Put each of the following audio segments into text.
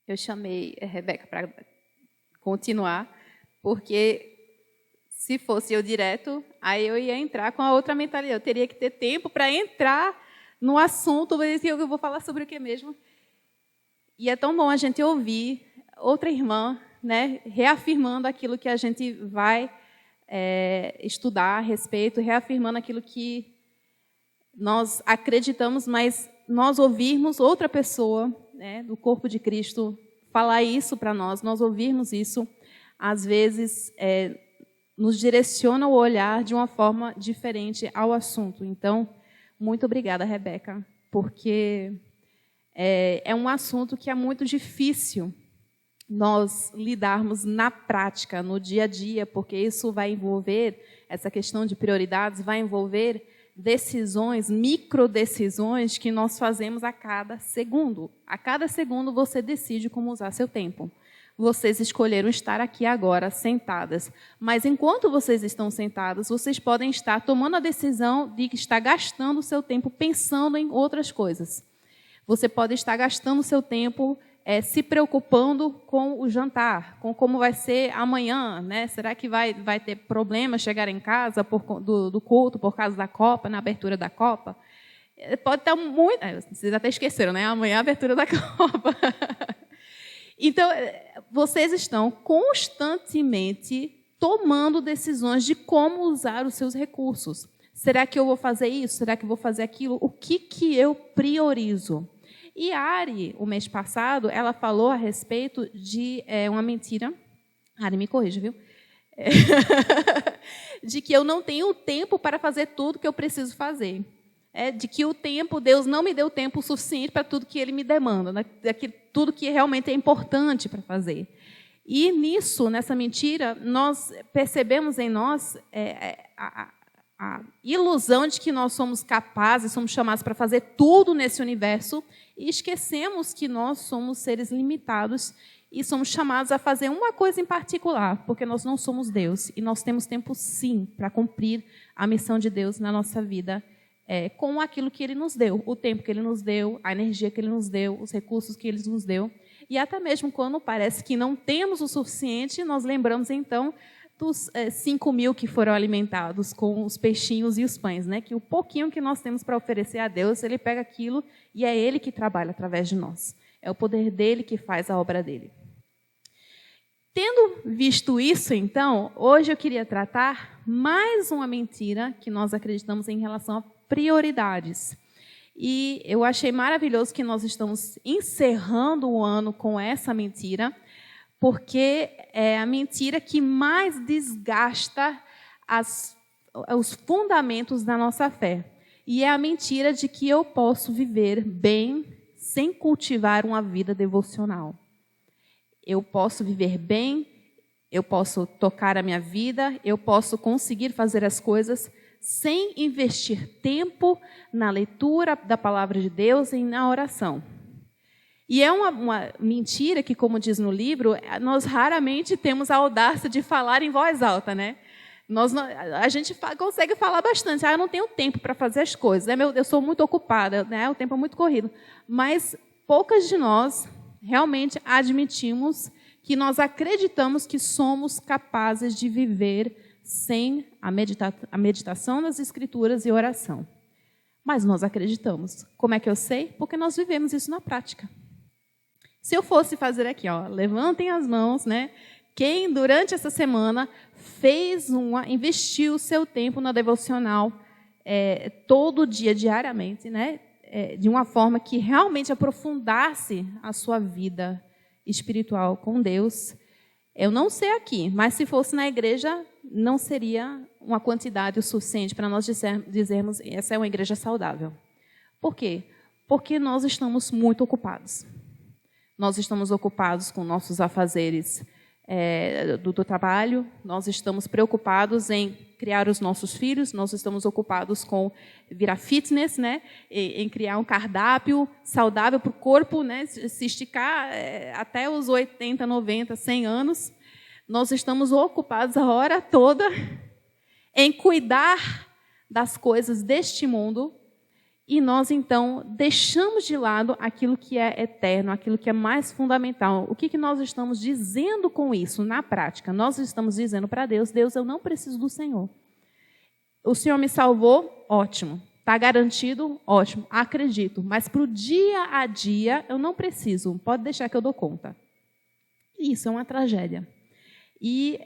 Eu chamei a Rebeca para continuar, porque se fosse eu direto, aí eu ia entrar com a outra mentalidade. Eu teria que ter tempo para entrar no assunto, eu vou falar sobre o que mesmo. E é tão bom a gente ouvir outra irmã, né, reafirmando aquilo que a gente vai estudar a respeito, reafirmando aquilo que nós acreditamos, mas nós ouvirmos outra pessoa, né, do corpo de Cristo falar isso para nós ouvirmos isso, às vezes nos direciona o olhar de uma forma diferente ao assunto. Então, muito obrigada, Rebeca, porque é um assunto que é muito difícil nós lidarmos na prática, no dia a dia, porque isso vai envolver, essa questão de prioridades, vai envolver decisões, microdecisões que nós fazemos a cada segundo. A cada segundo você decide como usar seu tempo. Vocês escolheram estar aqui agora, sentadas. Mas enquanto vocês estão sentadas, vocês podem estar tomando a decisão de estar gastando o seu tempo pensando em outras coisas. Você pode estar gastando o seu tempo se preocupando com o jantar, com como vai ser amanhã, né? Será que vai ter problema chegar em casa do culto por causa da Copa, na abertura da Copa? Pode estar muito... Vocês até esqueceram, né? Amanhã é a abertura da Copa. Então, vocês estão constantemente tomando decisões de como usar os seus recursos. Será que eu vou fazer isso? Será que eu vou fazer aquilo? O que eu priorizo? E a Ari, o mês passado, ela falou a respeito de uma mentira. Ari, me corrija, viu? De que eu não tenho tempo para fazer tudo que eu preciso fazer. De que o tempo, Deus não me deu tempo suficiente para tudo que Ele me demanda, tudo que realmente é importante para fazer. E nisso, nessa mentira, nós percebemos em nós a ilusão de que nós somos capazes, somos chamados para fazer tudo nesse universo e esquecemos que nós somos seres limitados e somos chamados a fazer uma coisa em particular, porque nós não somos Deus e nós temos tempo, sim, para cumprir a missão de Deus na nossa vida com aquilo que Ele nos deu, o tempo que Ele nos deu, a energia que Ele nos deu, os recursos que Ele nos deu. E até mesmo quando parece que não temos o suficiente, nós lembramos, então, dos 5.000 que foram alimentados com os peixinhos e os pães, né? Que o pouquinho que nós temos para oferecer a Deus, Ele pega aquilo e é Ele que trabalha através de nós. É o poder dEle que faz a obra dEle. Tendo visto isso, então, hoje eu queria tratar mais uma mentira que nós acreditamos em relação a prioridades. E eu achei maravilhoso que nós estamos encerrando o ano com essa mentira, porque é a mentira que mais desgasta os fundamentos da nossa fé. E é a mentira de que eu posso viver bem sem cultivar uma vida devocional. Eu posso viver bem, eu posso tocar a minha vida, eu posso conseguir fazer as coisas sem investir tempo na leitura da palavra de Deus e na oração. E é uma mentira que, como diz no livro, nós raramente temos a audácia de falar em voz alta, né? A gente consegue falar bastante. Eu não tenho tempo para fazer as coisas, né? Eu sou muito ocupada, né? O tempo é muito corrido. Mas poucas de nós realmente admitimos que nós acreditamos que somos capazes de viver sem a meditação das Escrituras e oração. Mas nós acreditamos. Como é que eu sei? Porque nós vivemos isso na prática. Se eu fosse fazer aqui, levantem as mãos, né? Quem durante essa semana investiu o seu tempo na devocional todo dia, diariamente, né? De uma forma que realmente aprofundasse a sua vida espiritual com Deus. Eu não sei aqui, mas se fosse na igreja, não seria uma quantidade o suficiente para nós dizermos essa é uma igreja saudável. Por quê? Porque nós estamos muito ocupados. Nós estamos ocupados com nossos afazeres do trabalho, nós estamos preocupados em criar os nossos filhos, nós estamos ocupados com virar fitness, né? Em criar um cardápio saudável para o corpo, né? Se esticar até os 80, 90, 100 anos. Nós estamos ocupados a hora toda em cuidar das coisas deste mundo E nós, então, deixamos de lado aquilo que é eterno, aquilo que é mais fundamental. O que nós estamos dizendo com isso na prática? Nós estamos dizendo para Deus, Deus, eu não preciso do Senhor. O Senhor me salvou? Ótimo. Está garantido? Ótimo. Acredito. Mas para o dia a dia, eu não preciso. Pode deixar que eu dou conta. Isso é uma tragédia. E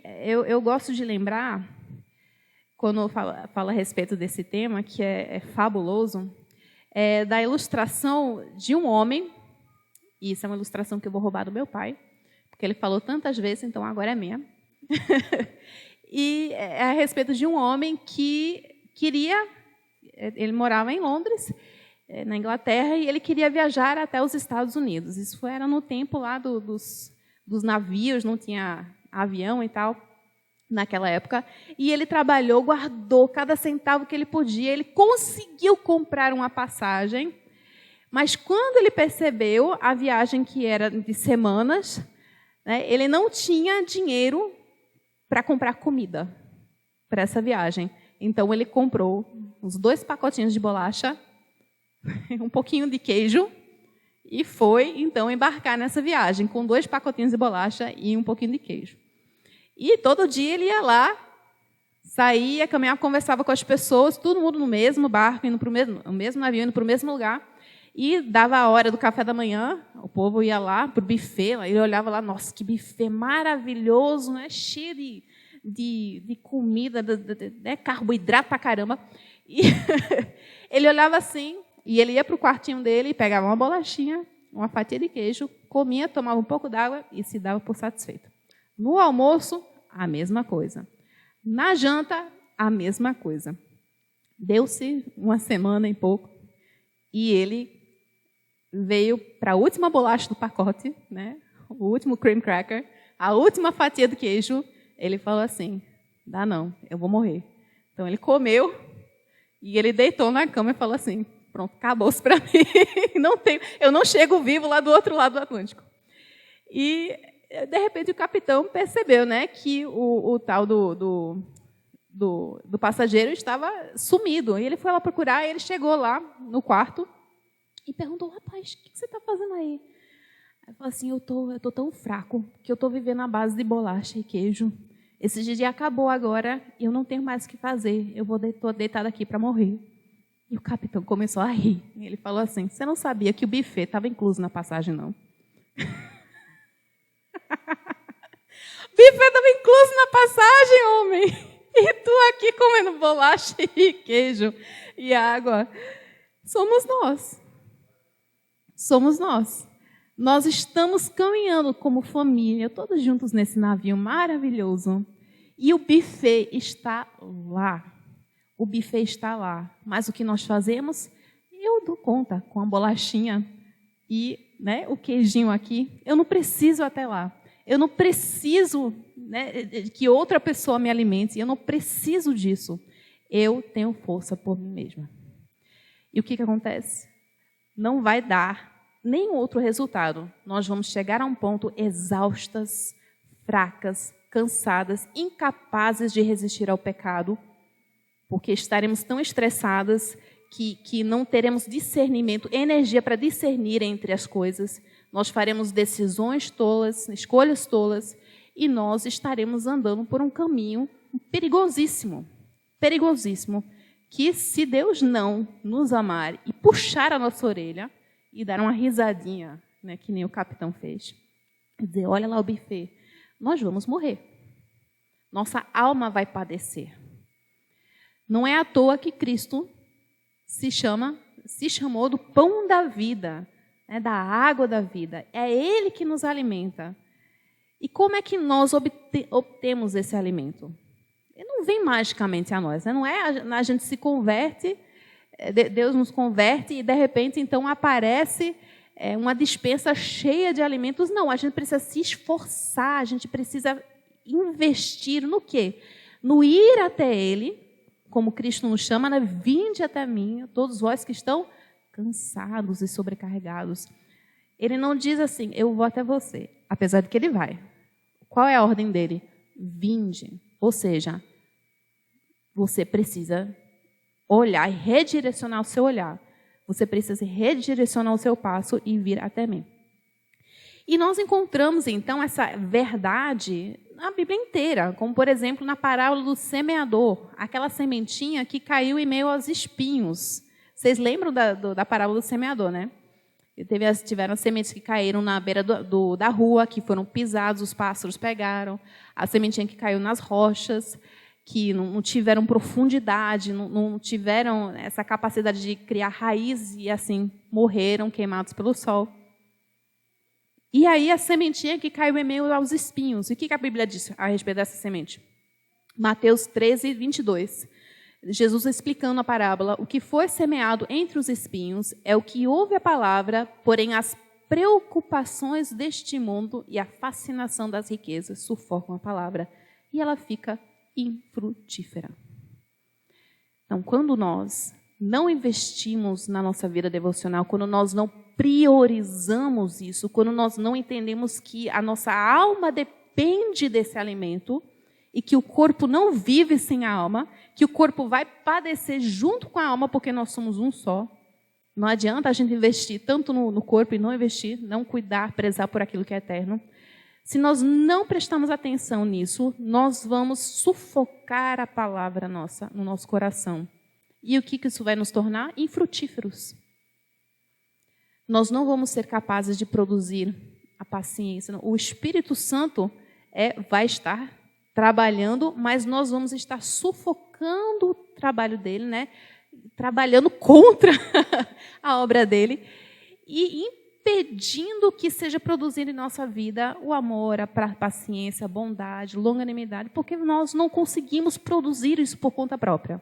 eu gosto de lembrar, quando eu falo a respeito desse tema, que é fabuloso, da ilustração de um homem, e isso é uma ilustração que eu vou roubar do meu pai, porque ele falou tantas vezes, então agora é minha. E é a respeito de um homem que queria, ele morava em Londres, na Inglaterra, e ele queria viajar até os Estados Unidos. Isso era no tempo lá dos navios, não tinha avião e tal, naquela época, e ele trabalhou, guardou cada centavo que ele podia, ele conseguiu comprar uma passagem, mas quando ele percebeu a viagem que era de semanas, né, ele não tinha dinheiro para comprar comida para essa viagem. Então, ele comprou uns 2 pacotinhos de bolacha, um pouquinho de queijo, e foi, então, embarcar nessa viagem com 2 pacotinhos de bolacha e um pouquinho de queijo. E todo dia ele ia lá, saía, caminhava, conversava com as pessoas, todo mundo no mesmo barco, indo para o mesmo navio, indo para o mesmo lugar. E dava a hora do café da manhã, o povo ia lá para o buffet, ele olhava lá, nossa, que buffet maravilhoso, né? Cheio de comida, de carboidrato para caramba. E ele olhava assim, e ele ia para o quartinho dele, pegava uma bolachinha, uma fatia de queijo, comia, tomava um pouco d'água e se dava por satisfeito. No almoço, a mesma coisa. Na janta, a mesma coisa. Deu-se uma semana e pouco, e ele veio para a última bolacha do pacote, né? O último cream cracker, a última fatia de queijo. Ele falou assim, dá não, eu vou morrer. Então, ele comeu e ele deitou na cama e falou assim, pronto, acabou-se para mim. Eu não chego vivo lá do outro lado do Atlântico. E, de repente, o capitão percebeu, né, que o tal do passageiro estava sumido. E ele foi lá procurar, e ele chegou lá no quarto e perguntou, rapaz, o que você está fazendo aí? Ele falou assim, eu tô tão fraco que eu estou vivendo à base de bolacha e queijo. Esse dia acabou agora e eu não tenho mais o que fazer. Eu estou deitado aqui para morrer. E o capitão começou a rir. E ele falou assim, você não sabia que o buffet estava incluso na passagem, não? Buffet estava incluso na passagem, homem. E tu aqui comendo bolacha e queijo e água. Somos nós. Somos nós. Nós estamos caminhando como família, todos juntos nesse navio maravilhoso. E o buffet está lá. O buffet está lá. Mas o que nós fazemos? Eu dou conta com a bolachinha e, né, o queijinho aqui. Eu não preciso até lá. Eu não preciso, né, que outra pessoa me alimente. Eu não preciso disso. Eu tenho força por mim mesma. E o que acontece? Não vai dar nenhum outro resultado. Nós vamos chegar a um ponto exaustas, fracas, cansadas, incapazes de resistir ao pecado, porque estaremos tão estressadas que não teremos discernimento, energia para discernir entre as coisas. Nós faremos decisões tolas, escolhas tolas, e nós estaremos andando por um caminho perigosíssimo, perigosíssimo, que se Deus não nos amar e puxar a nossa orelha e dar uma risadinha, né, que nem o capitão fez, e dizer, olha lá o buffet, nós vamos morrer. Nossa alma vai padecer. Não é à toa que Cristo se chamou do pão da vida, né, da água da vida. É Ele que nos alimenta. E como é que nós obtemos esse alimento? Ele não vem magicamente a nós, né? Não é a gente se converte, Deus nos converte e, de repente, então, aparece uma despensa cheia de alimentos. Não, a gente precisa se esforçar, a gente precisa investir no quê? No ir até Ele, como Cristo nos chama, né? Vinde até mim, todos vós que estão cansados e sobrecarregados. Ele não diz assim, eu vou até você, apesar de que Ele vai. Qual é a ordem dele? Vinde. Ou seja, você precisa olhar e redirecionar o seu olhar Você precisa redirecionar o seu passo e vir até mim. E nós encontramos, então, essa verdade na Bíblia inteira, como, por exemplo, na parábola do semeador, aquela sementinha que caiu em meio aos espinhos. Vocês lembram da parábola do semeador, né? Tiveram as sementes que caíram na beira da rua, que foram pisados, os pássaros pegaram. A sementinha que caiu nas rochas, que não tiveram profundidade, não tiveram essa capacidade de criar raiz e, assim, morreram queimados pelo sol. E aí a sementinha que caiu em meio aos espinhos. E o que a Bíblia diz a respeito dessa semente? Mateus 13, 22. Jesus explicando a parábola, o que foi semeado entre os espinhos é o que ouve a palavra, porém as preocupações deste mundo e a fascinação das riquezas sufocam a palavra e ela fica infrutífera. Então, quando nós não investimos na nossa vida devocional, quando nós não priorizamos isso, quando nós não entendemos que a nossa alma depende desse alimento e que o corpo não vive sem a alma, que o corpo vai padecer junto com a alma porque nós somos um só. Não adianta a gente investir tanto no corpo e não investir, não cuidar, prezar por aquilo que é eterno. Se nós não prestarmos atenção nisso, nós vamos sufocar a palavra nossa no nosso coração. E o que isso vai nos tornar? Infrutíferos. Nós não vamos ser capazes de produzir a paciência. O Espírito Santo vai estar trabalhando, mas nós vamos estar sufocando o trabalho dele, né? Trabalhando contra a obra dele e impedindo que seja produzido em nossa vida o amor, a paciência, a bondade, longanimidade, porque nós não conseguimos produzir isso por conta própria.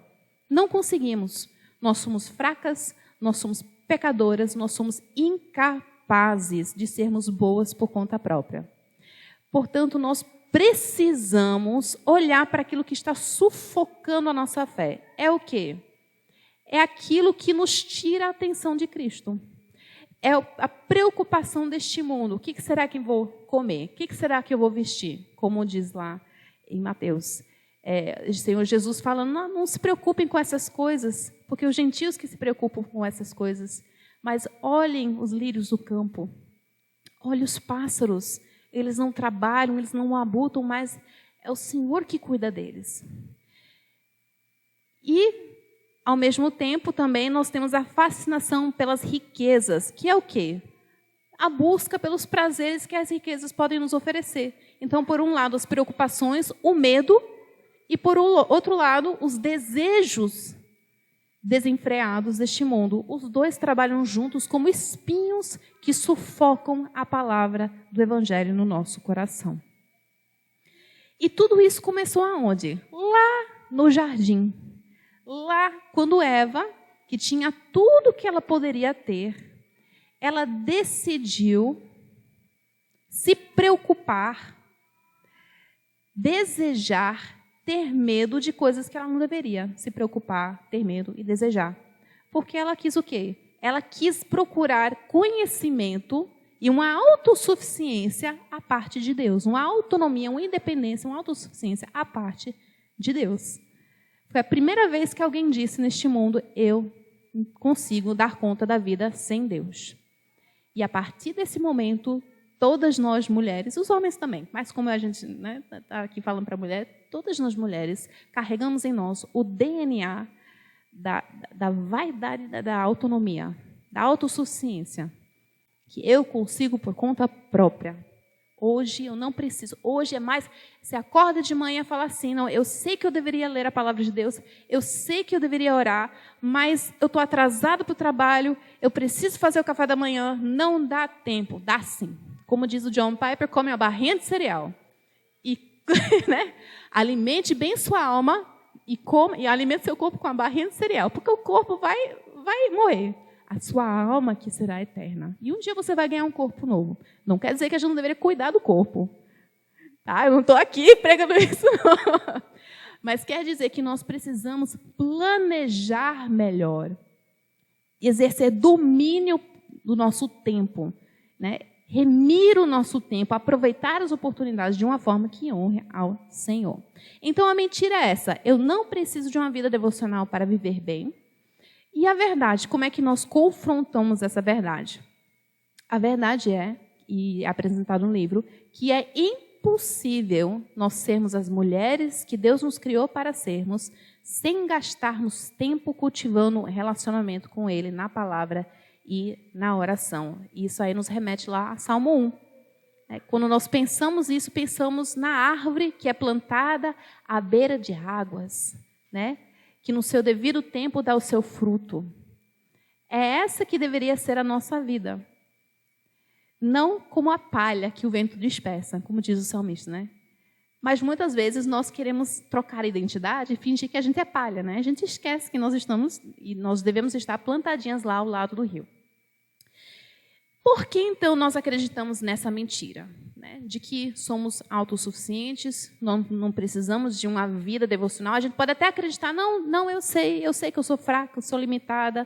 Não conseguimos. Nós somos fracas, nós somos pecadoras, nós somos incapazes de sermos boas por conta própria. Portanto, nós precisamos olhar para aquilo que está sufocando a nossa fé. É o quê? É aquilo que nos tira a atenção de Cristo. É a preocupação deste mundo. O que será que eu vou comer? O que será que eu vou vestir? Como diz lá em Mateus. O Senhor Jesus falando, não se preocupem com essas coisas, porque os gentios que se preocupam com essas coisas. Mas olhem os lírios do campo. Olhem os pássaros. Eles não trabalham, eles não abutam, mas é o Senhor que cuida deles. E, ao mesmo tempo, também nós temos a fascinação pelas riquezas, que é o quê? A busca pelos prazeres que as riquezas podem nos oferecer. Então, por um lado, as preocupações, o medo, e, por outro lado, os desejos desenfreados deste mundo. Os dois trabalham juntos como espinhos que sufocam a palavra do Evangelho no nosso coração. E tudo isso começou aonde? Lá no jardim. Lá, quando Eva, que tinha tudo que ela poderia ter, ela decidiu se preocupar, desejar, ter medo de coisas que ela não deveria se preocupar, ter medo e desejar. Porque ela quis o quê? Ela quis procurar conhecimento e uma autossuficiência à parte de Deus. Uma autonomia, uma independência, uma autossuficiência à parte de Deus. Foi a primeira vez que alguém disse neste mundo, eu consigo dar conta da vida sem Deus. E a partir desse momento, todas nós mulheres, os homens também, mas como a gente está aqui falando para a mulher, todas nós mulheres carregamos em nós o DNA da vaidade, da autonomia, da autossuficiência, que eu consigo por conta própria. Hoje eu não preciso, hoje é mais, você acorda de manhã e fala assim, não, eu sei que eu deveria ler a palavra de Deus, eu sei que eu deveria orar, mas eu estou atrasado para o trabalho, eu preciso fazer o café da manhã, não dá tempo, dá sim. Como diz o John Piper, come uma barrinha de cereal. E né, alimente bem sua alma e alimente seu corpo com uma barrinha de cereal, porque o corpo vai morrer. A sua alma que será eterna. E um dia você vai ganhar um corpo novo. Não quer dizer que a gente não deveria cuidar do corpo. Tá? Eu não estou aqui pregando isso, não. Mas quer dizer que nós precisamos planejar melhor. Exercer domínio do nosso tempo. Né? Remir o nosso tempo, aproveitar as oportunidades de uma forma que honre ao Senhor. Então, a mentira é essa. Eu não preciso de uma vida devocional para viver bem. E a verdade, como é que nós confrontamos essa verdade? A verdade é, e é apresentado no livro, que é impossível nós sermos as mulheres que Deus nos criou para sermos, sem gastarmos tempo cultivando relacionamento com Ele na palavra e na oração. Isso aí nos remete lá a Salmo 1. Quando nós pensamos isso, pensamos na árvore que é plantada à beira de águas, né? Que no seu devido tempo dá o seu fruto. É essa que deveria ser a nossa vida. Não como a palha que o vento dispersa, como diz o salmista, né? Mas muitas vezes nós queremos trocar a identidade e fingir que a gente é palha, né? A gente esquece que nós estamos e nós devemos estar plantadinhas lá ao lado do rio. Por que então nós acreditamos nessa mentira, né? De que somos autossuficientes, não precisamos de uma vida devocional? A gente pode até acreditar, não, eu sei que eu sou fraca, eu sou limitada.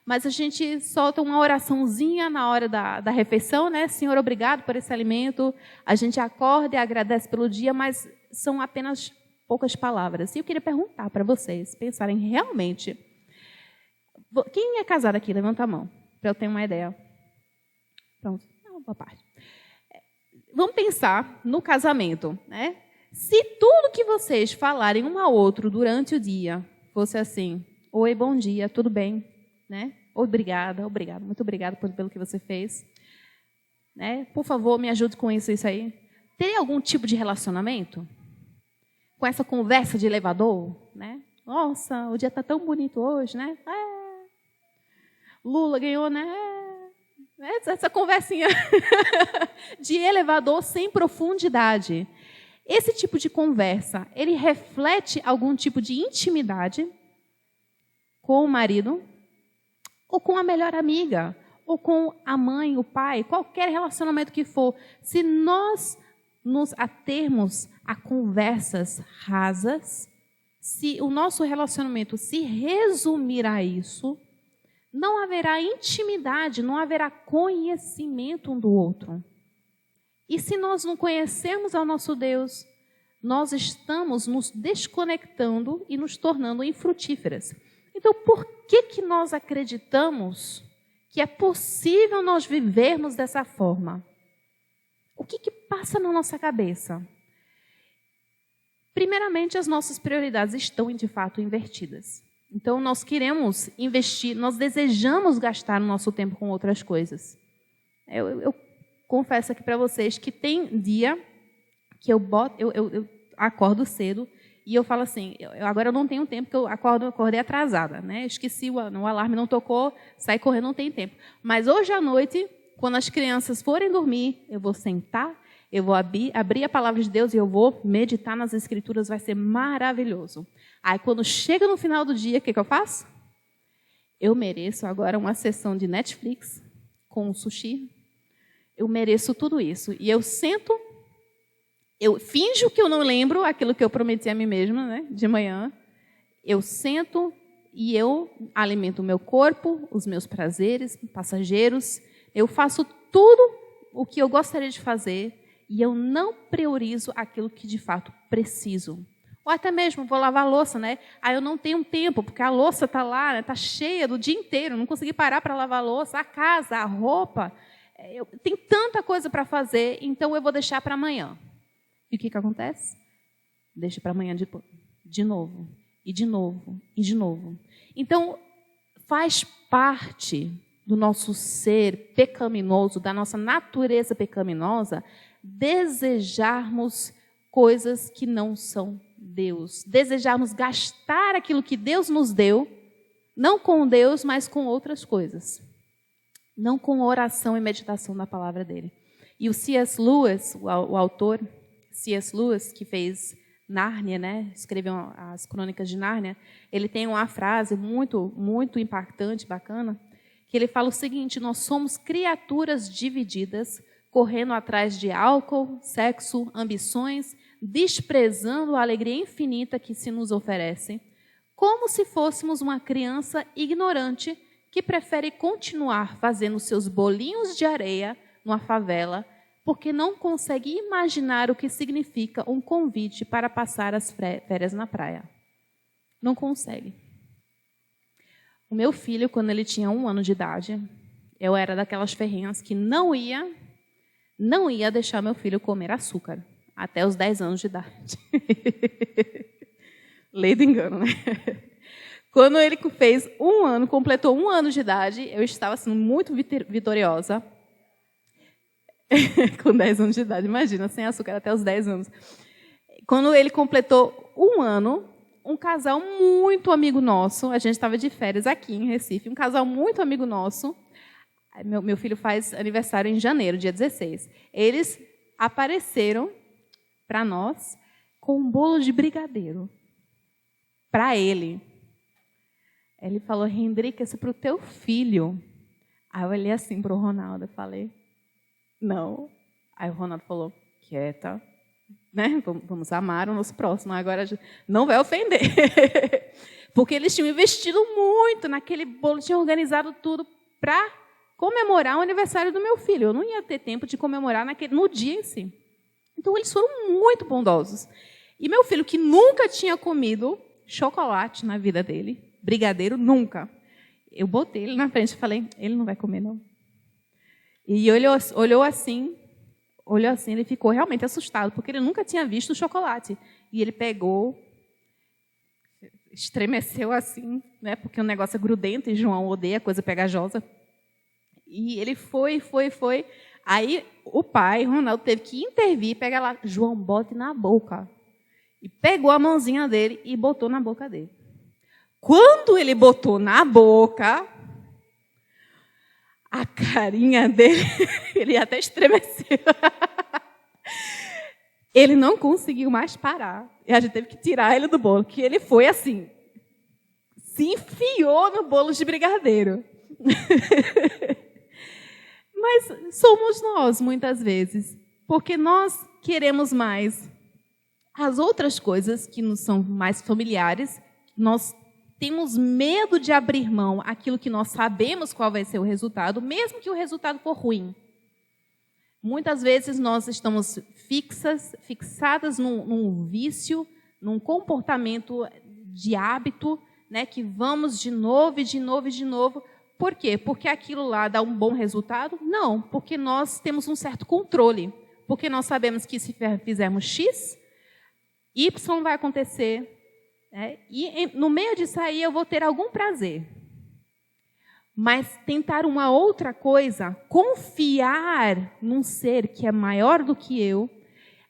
Mas a gente solta uma oraçãozinha na hora da refeição, né? Senhor, obrigado por esse alimento. A gente acorda e agradece pelo dia, mas são apenas poucas palavras. E eu queria perguntar para vocês, pensarem realmente. Quem é casado aqui? Levanta a mão, para eu ter uma ideia. Pronto, boa parte. Vamos pensar no casamento, né? Se tudo que vocês falarem um ao outro durante o dia fosse assim: oi, bom dia, tudo bem? Né? Obrigada, muito obrigada pelo que você fez. Né? Por favor, me ajude com isso aí. Teria algum tipo de relacionamento? Com essa conversa de elevador? Né? Nossa, o dia está tão bonito hoje, né? Lula ganhou, né? Essa conversinha de elevador sem profundidade. Esse tipo de conversa, ele reflete algum tipo de intimidade com o marido, ou com a melhor amiga, ou com a mãe, o pai, qualquer relacionamento que for. Se nós nos atermos a conversas rasas, se o nosso relacionamento se resumir a isso, não haverá intimidade, não haverá conhecimento um do outro. E se nós não conhecermos ao nosso Deus, nós estamos nos desconectando e nos tornando infrutíferas. Então, por que nós acreditamos que é possível nós vivermos dessa forma? O que passa na nossa cabeça? Primeiramente, as nossas prioridades estão, de fato, invertidas. Então, nós queremos investir, nós desejamos gastar o nosso tempo com outras coisas. Eu confesso aqui para vocês que tem dia que eu acordo cedo e eu falo assim, agora eu não tenho tempo, porque eu acordei atrasada, né? Esqueci, o alarme não tocou, saí correndo, não tem tempo. Mas hoje à noite, quando as crianças forem dormir, eu vou sentar, eu vou abrir a palavra de Deus e eu vou meditar nas Escrituras, vai ser maravilhoso. Aí, quando chega no final do dia, o que eu faço? Eu mereço agora uma sessão de Netflix com um sushi. Eu mereço tudo isso. E eu sento, eu finjo que eu não lembro aquilo que eu prometi a mim mesma, né, de manhã. Eu sento e eu alimento o meu corpo, os meus prazeres passageiros. Eu faço tudo o que eu gostaria de fazer e eu não priorizo aquilo que de fato preciso. Ou até mesmo vou lavar a louça, né? Eu não tenho tempo, porque a louça está lá, está cheia do dia inteiro, não consegui parar para lavar a louça, a casa, a roupa. Tem tanta coisa para fazer, então eu vou deixar para amanhã. E o que acontece? Deixa para amanhã de novo, e de novo, e de novo. Então, faz parte do nosso ser pecaminoso, da nossa natureza pecaminosa, desejarmos coisas que não são Deus. Desejarmos gastar aquilo que Deus nos deu, não com Deus, mas com outras coisas. Não com oração e meditação na palavra dele. E o C.S. Lewis, o autor C.S. Lewis, que fez Nárnia, né? Escreveu as Crônicas de Nárnia, ele tem uma frase muito, muito impactante, bacana, que ele fala o seguinte: nós somos criaturas divididas, correndo atrás de álcool, sexo, ambições, desprezando a alegria infinita que se nos oferece, como se fôssemos uma criança ignorante que prefere continuar fazendo seus bolinhos de areia numa favela, porque não consegue imaginar o que significa um convite para passar as férias na praia. Não consegue. O meu filho, quando ele tinha 1 ano de idade, eu era daquelas ferrenhas que não ia deixar meu filho comer açúcar até os 10 anos de idade. Lei do engano, né? Quando ele fez 1 ano, completou 1 ano de idade, eu estava sendo muito vitoriosa. Com 10 anos de idade, imagina, sem açúcar até os 10 anos. Quando ele completou 1 ano, um casal muito amigo nosso, a gente estava de férias aqui em Recife, um casal muito amigo nosso, meu filho faz aniversário em janeiro, dia 16. Eles apareceram para nós com um bolo de brigadeiro. Para ele. Ele falou, Hendrick, isso é para o teu filho. Aí eu olhei assim para o Ronaldo e falei, não. Aí o Ronaldo falou, quieta, né? Vamos amar o nosso próximo, agora não vai ofender. Porque eles tinham investido muito naquele bolo, tinham organizado tudo para comemorar o aniversário do meu filho. Eu não ia ter tempo de comemorar no dia em si. Então, eles foram muito bondosos. E meu filho, que nunca tinha comido chocolate na vida dele, brigadeiro, nunca. Eu botei ele na frente e falei, ele não vai comer, não. E olhou assim, ele ficou realmente assustado, porque ele nunca tinha visto o chocolate. E ele pegou, estremeceu assim, né, porque o negócio é grudento e João odeia coisa pegajosa. E ele foi. Aí o pai, Ronaldo, teve que intervir, pegar lá, João, bote na boca. E pegou a mãozinha dele e botou na boca dele. Quando ele botou na boca, a carinha dele, ele até estremeceu. Ele não conseguiu mais parar. E a gente teve que tirar ele do bolo, que ele foi assim, se enfiou no bolo de brigadeiro. Mas somos nós, muitas vezes, porque nós queremos mais as outras coisas que nos são mais familiares, nós temos medo de abrir mão aquilo que nós sabemos qual vai ser o resultado, mesmo que o resultado for ruim. Muitas vezes nós estamos fixadas num vício, num comportamento de hábito, né, que vamos de novo. Por quê? Porque aquilo lá dá um bom resultado? Não, porque nós temos um certo controle. Porque nós sabemos que se fizermos X, Y vai acontecer. Né? E no meio disso aí eu vou ter algum prazer. Mas tentar uma outra coisa, confiar num ser que é maior do que eu,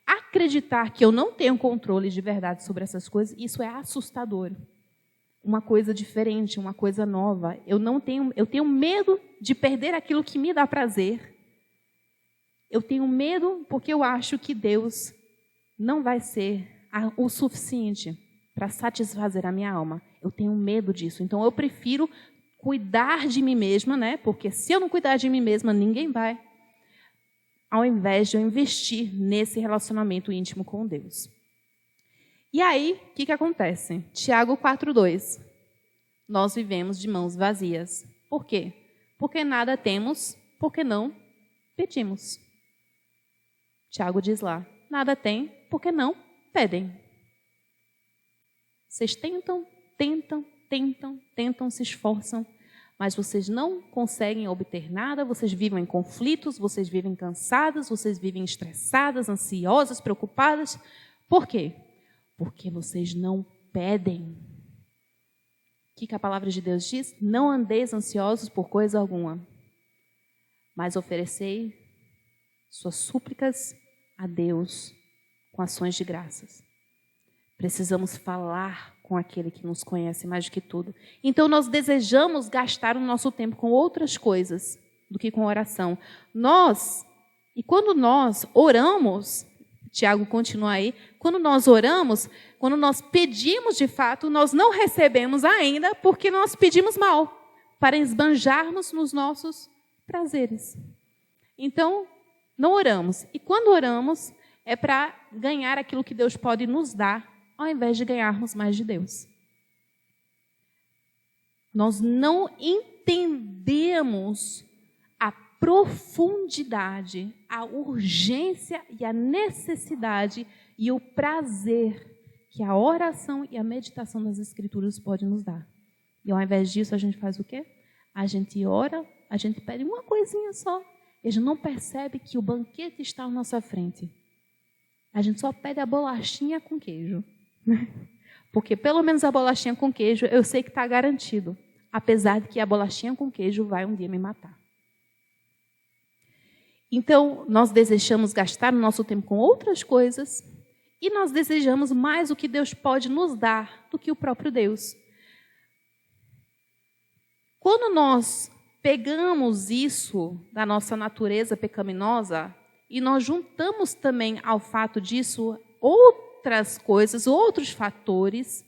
acreditar que eu não tenho controle de verdade sobre essas coisas, isso é assustador. Uma coisa diferente, uma coisa nova. Eu tenho medo de perder aquilo que me dá prazer. Eu tenho medo porque eu acho que Deus não vai ser o suficiente para satisfazer a minha alma. Eu tenho medo disso. Então, eu prefiro cuidar de mim mesma, né? Porque se eu não cuidar de mim mesma, ninguém vai. Ao invés de eu investir nesse relacionamento íntimo com Deus. E aí, o que acontece? Tiago 4,2. Nós vivemos de mãos vazias. Por quê? Porque nada temos, porque não pedimos. Tiago diz lá, nada tem, porque não pedem. Vocês tentam, se esforçam, mas vocês não conseguem obter nada, vocês vivem em conflitos, vocês vivem cansadas, vocês vivem estressadas, ansiosas, preocupadas. Por quê? Porque vocês não pedem. O que a palavra de Deus diz? Não andeis ansiosos por coisa alguma, mas oferecei suas súplicas a Deus com ações de graças. Precisamos falar com aquele que nos conhece mais do que tudo. Então, nós desejamos gastar o nosso tempo com outras coisas do que com oração. Quando nós oramos, Tiago continua aí, quando nós oramos, quando nós pedimos de fato, nós não recebemos ainda porque nós pedimos mal, para esbanjarmos nos nossos prazeres. Então, não oramos. E quando oramos, é para ganhar aquilo que Deus pode nos dar, ao invés de ganharmos mais de Deus. Nós não entendemos a profundidade, a urgência e a necessidade e o prazer que a oração e a meditação das Escrituras podem nos dar. E ao invés disso, a gente faz o quê? A gente ora, a gente pede uma coisinha só. E a gente não percebe que o banquete está à nossa frente. A gente só pede a bolachinha com queijo. Porque pelo menos a bolachinha com queijo eu sei que está garantido. Apesar de que a bolachinha com queijo vai um dia me matar. Então, nós desejamos gastar o nosso tempo com outras coisas e nós desejamos mais o que Deus pode nos dar do que o próprio Deus. Quando nós pegamos isso da nossa natureza pecaminosa e nós juntamos também ao fato disso outras coisas, outros fatores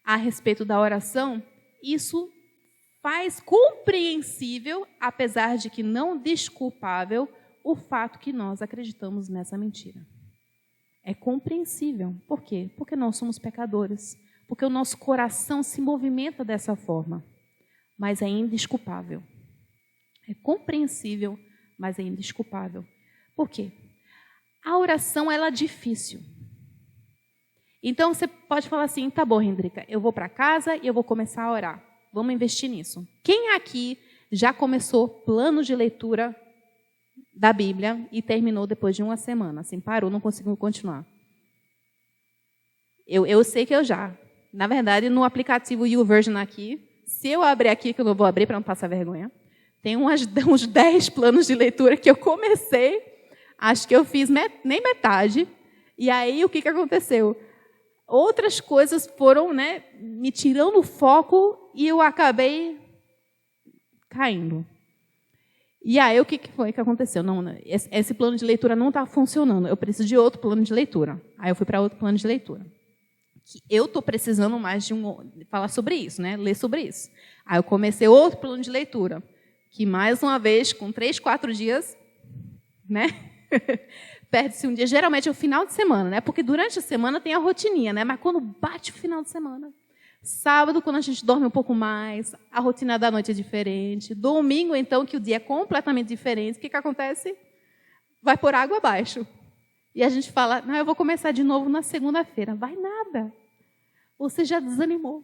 a respeito da oração, isso faz compreensível, apesar de que não desculpável, o fato que nós acreditamos nessa mentira. É compreensível. Por quê? Porque nós somos pecadores. Porque o nosso coração se movimenta dessa forma. Mas é indesculpável. É compreensível, mas é indesculpável. Por quê? A oração, ela é difícil. Então, você pode falar assim, tá bom, Hendrika, eu vou para casa e eu vou começar a orar. Vamos investir nisso. Quem aqui já começou plano de leitura da Bíblia e terminou depois de uma semana? Assim, parou, não conseguiu continuar. Eu sei que eu já. Na verdade, no aplicativo YouVersion aqui, se eu abrir aqui, que eu não vou abrir para não passar vergonha, tem uns 10 planos de leitura que eu comecei, acho que eu fiz nem metade, e aí o que aconteceu? Outras coisas foram, me tirando o foco e eu acabei caindo. E aí, o que foi que aconteceu? Não, esse plano de leitura não está funcionando. Eu preciso de outro plano de leitura. Aí eu fui para outro plano de leitura. Eu estou precisando mais de falar sobre isso, ler sobre isso. Aí eu comecei outro plano de leitura, que mais uma vez, com 3, 4 dias, perde-se um dia. Geralmente é o final de semana, porque durante a semana tem a rotininha, mas quando bate o final de semana... Sábado, quando a gente dorme um pouco mais, a rotina da noite é diferente. Domingo, então, que o dia é completamente diferente, o que acontece? Vai por água abaixo. E a gente fala, não, eu vou começar de novo na segunda-feira. Vai nada. Você já desanimou.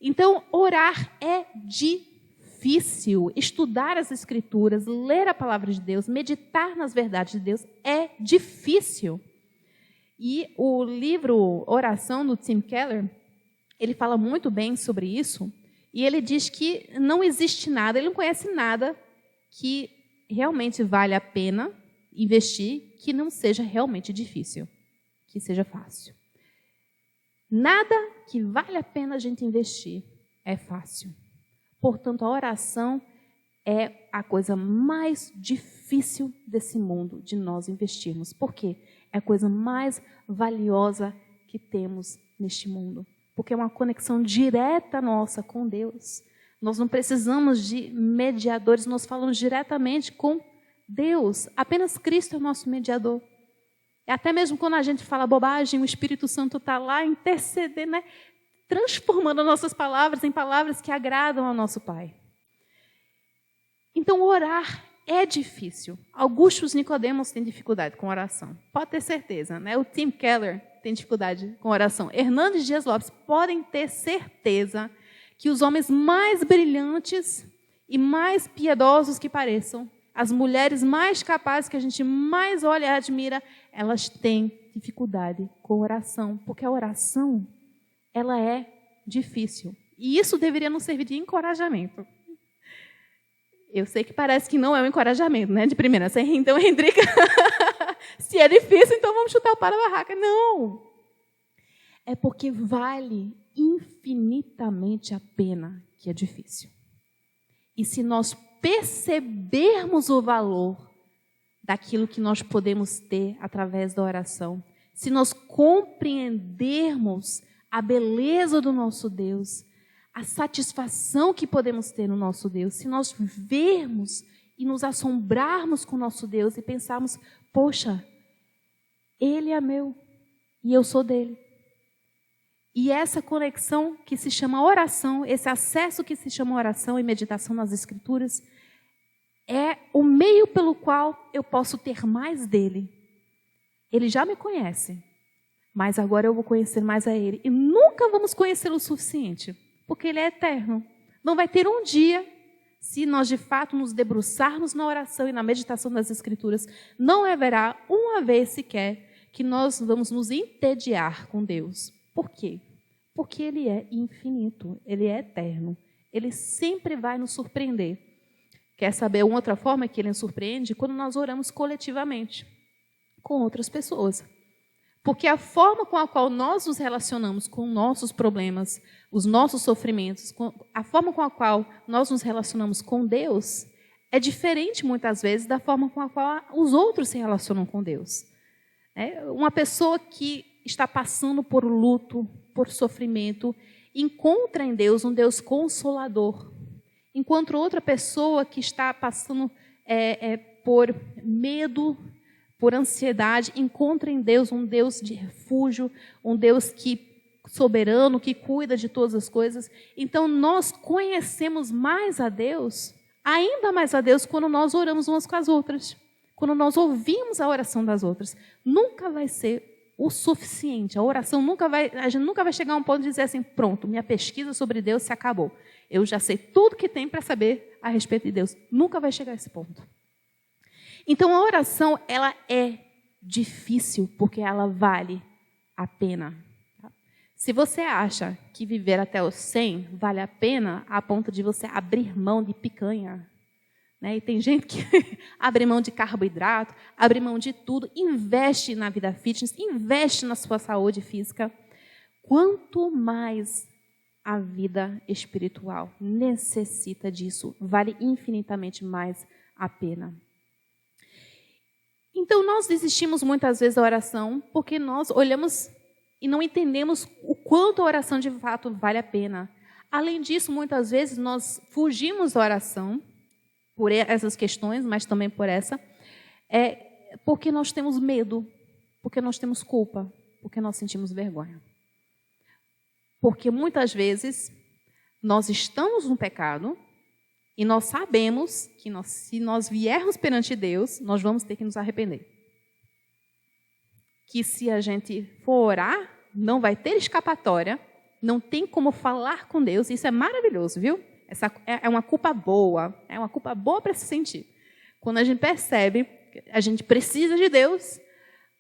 Então, orar é difícil. Estudar as Escrituras, ler a palavra de Deus, meditar nas verdades de Deus é difícil. E o livro Oração, do Tim Keller, ele fala muito bem sobre isso, e ele diz que não existe nada, ele não conhece nada que realmente vale a pena investir, que não seja realmente difícil, que seja fácil. Nada que vale a pena a gente investir é fácil. Portanto, a oração é a coisa mais difícil desse mundo de nós investirmos. Por quê? É a coisa mais valiosa que temos neste mundo. Porque é uma conexão direta nossa com Deus. Nós não precisamos de mediadores, nós falamos diretamente com Deus. Apenas Cristo é o nosso mediador. E até mesmo quando a gente fala bobagem, o Espírito Santo está lá intercedendo, transformando nossas palavras em palavras que agradam ao nosso Pai. Então, orar é difícil. Augustus Nicodemos tem dificuldade com oração. Pode ter certeza, O Tim Keller tem dificuldade com oração. Hernandes Dias Lopes podem ter certeza que os homens mais brilhantes e mais piedosos que pareçam, as mulheres mais capazes que a gente mais olha e admira, elas têm dificuldade com oração, porque a oração, ela é difícil. E isso deveria nos servir de encorajamento. Eu sei que parece que não é um encorajamento, de primeira. Então, Hendrika, se é difícil, então vamos chutar o pau da barraca. Não. É porque vale infinitamente a pena que é difícil. E se nós percebermos o valor daquilo que nós podemos ter através da oração, se nós compreendermos a beleza do nosso Deus, a satisfação que podemos ter no nosso Deus, se nós vermos e nos assombrarmos com o nosso Deus e pensarmos, poxa, Ele é meu e eu sou dele. E essa conexão que se chama oração, esse acesso que se chama oração e meditação nas Escrituras, é o meio pelo qual eu posso ter mais dele. Ele já me conhece, mas agora eu vou conhecer mais a ele. E nunca vamos conhecê-lo o suficiente. porque Ele é eterno. Não vai ter um dia, se nós de fato nos debruçarmos na oração e na meditação das Escrituras, não haverá uma vez sequer que nós vamos nos entediar com Deus. Por quê? Porque Ele é infinito, Ele é eterno. Ele sempre vai nos surpreender. Quer saber uma outra forma que Ele nos surpreende? Quando nós oramos coletivamente com outras pessoas. Porque a forma com a qual nós nos relacionamos com nossos problemas, os nossos sofrimentos, a forma com a qual nós nos relacionamos com Deus, é diferente muitas vezes da forma com a qual os outros se relacionam com Deus. Uma pessoa que está passando por luto, por sofrimento, encontra em Deus um Deus consolador. Enquanto outra pessoa que está passando por medo, por ansiedade, encontra em Deus um Deus de refúgio, um Deus soberano, que cuida de todas as coisas. Então, nós conhecemos mais a Deus, ainda mais a Deus, quando nós oramos umas com as outras. Quando nós ouvimos a oração das outras. Nunca vai ser o suficiente. A oração a gente nunca vai chegar a um ponto de dizer assim, pronto, minha pesquisa sobre Deus se acabou. Eu já sei tudo que tem para saber a respeito de Deus. Nunca vai chegar a esse ponto. Então, a oração, ela é difícil, porque ela vale a pena. Se você acha que viver até os 100 vale a pena, a ponto de você abrir mão de picanha, né? E tem gente que abre mão de carboidrato, abre mão de tudo, investe na vida fitness, investe na sua saúde física. Quanto mais a vida espiritual necessita disso, vale infinitamente mais a pena. Então, nós desistimos muitas vezes da oração porque nós olhamos e não entendemos o quanto a oração de fato vale a pena. Além disso, muitas vezes nós fugimos da oração por essas questões, mas também por essa, porque nós temos medo, porque nós temos culpa, porque nós sentimos vergonha. Porque muitas vezes nós estamos no pecado e nós sabemos que se nós viermos perante Deus, nós vamos ter que nos arrepender. Que se a gente for orar, não vai ter escapatória, não tem como falar com Deus. Isso é maravilhoso, viu? Essa é uma culpa boa, para se sentir. Quando a gente percebe que a gente precisa de Deus,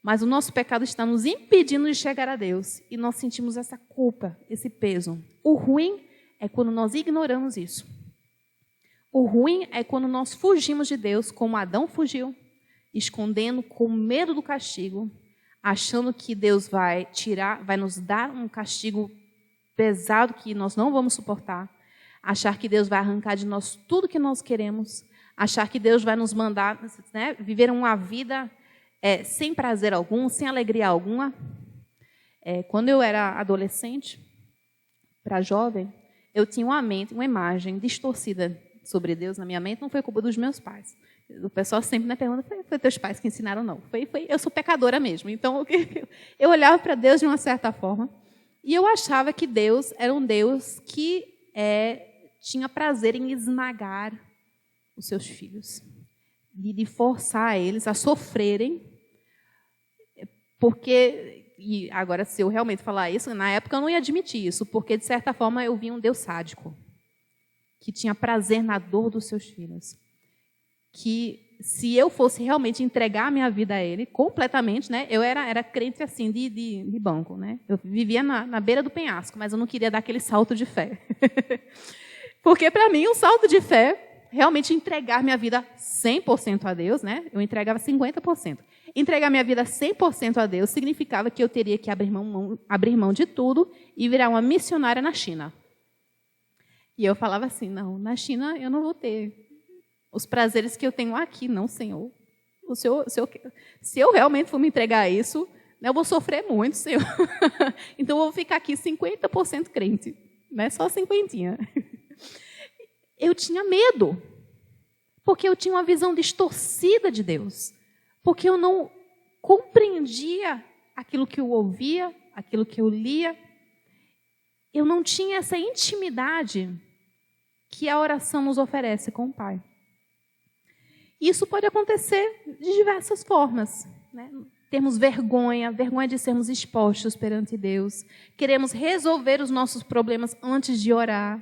mas o nosso pecado está nos impedindo de chegar a Deus, e nós sentimos essa culpa, esse peso. O ruim é quando nós ignoramos isso. O ruim é quando nós fugimos de Deus, como Adão fugiu, escondendo com medo do castigo, achando que Deus vai nos dar um castigo pesado que nós não vamos suportar, achar que Deus vai arrancar de nós tudo que nós queremos, achar que Deus vai nos mandar, né, viver uma vida sem prazer algum, sem alegria alguma. Quando eu era adolescente, para jovem, eu tinha uma imagem distorcida sobre Deus na minha mente. Não foi culpa dos meus pais. O pessoal sempre me pergunta, foi teus pais que ensinaram? Não. Eu sou pecadora mesmo. Então, eu olhava para Deus de uma certa forma e eu achava que Deus era um Deus que tinha prazer em esmagar os seus filhos, de forçar eles a sofrerem, porque, e agora se eu realmente falar isso, na época eu não ia admitir isso, porque de certa forma eu via um Deus sádico, que tinha prazer na dor dos seus filhos, que se eu fosse realmente entregar a minha vida a Ele completamente, né, eu era crente assim de banco, né? Eu vivia na beira do penhasco, mas eu não queria dar aquele salto de fé. Porque para mim um salto de fé, realmente entregar minha vida 100% a Deus, né? Eu entregava 50%. Entregar minha vida 100% a Deus significava que eu teria que abrir mão de tudo e virar uma missionária na China. E eu falava assim, não, na China eu não vou ter os prazeres que eu tenho aqui, não, Senhor. Se eu realmente for me entregar a isso, né, eu vou sofrer muito, Senhor. Então eu vou ficar aqui 50% crente, né, só 50%. Eu tinha medo, porque eu tinha uma visão distorcida de Deus, porque eu não compreendia aquilo que eu ouvia, aquilo que eu lia. Eu não tinha essa intimidade que a oração nos oferece com o Pai. Isso pode acontecer de diversas formas, né? termos vergonha de sermos expostos perante Deus. Queremos resolver os nossos problemas antes de orar.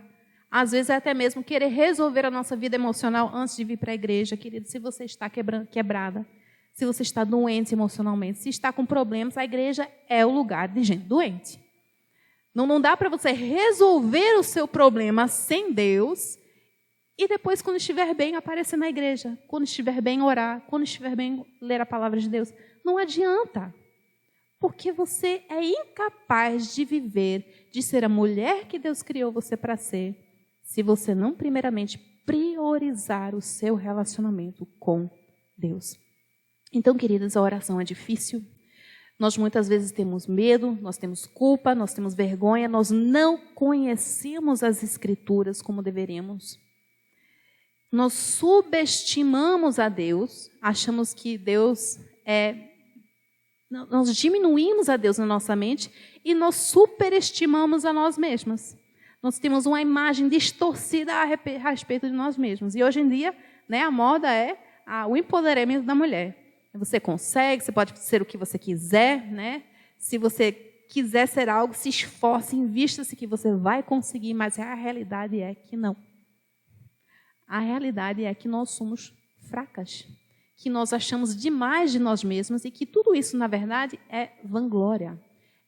Às vezes é até mesmo querer resolver a nossa vida emocional antes de vir para a igreja. Querido, se você está quebrada, se você está doente emocionalmente, se está com problemas, a igreja é o lugar de gente doente. Não dá para você resolver o seu problema sem Deus e depois, quando estiver bem, aparecer na igreja. Quando estiver bem, orar. Quando estiver bem, ler a palavra de Deus. Não adianta. Porque você é incapaz de viver, de ser a mulher que Deus criou você para ser, se você não, primeiramente, priorizar o seu relacionamento com Deus. Então, queridas, a oração é difícil. Nós muitas vezes temos medo, nós temos culpa, nós temos vergonha, nós não conhecemos as Escrituras como deveríamos. Nós subestimamos a Deus, achamos que Deus nós diminuímos a Deus na nossa mente e nós superestimamos a nós mesmas. Nós temos uma imagem distorcida a respeito de nós mesmos. E hoje em dia, né, a moda é o empoderamento da mulher. Você consegue, você pode ser o que você quiser, né? Se você quiser ser algo, se esforce, invista-se que você vai conseguir, mas a realidade é que não. A realidade é que nós somos fracas, que nós achamos demais de nós mesmos e que tudo isso, na verdade, é vanglória.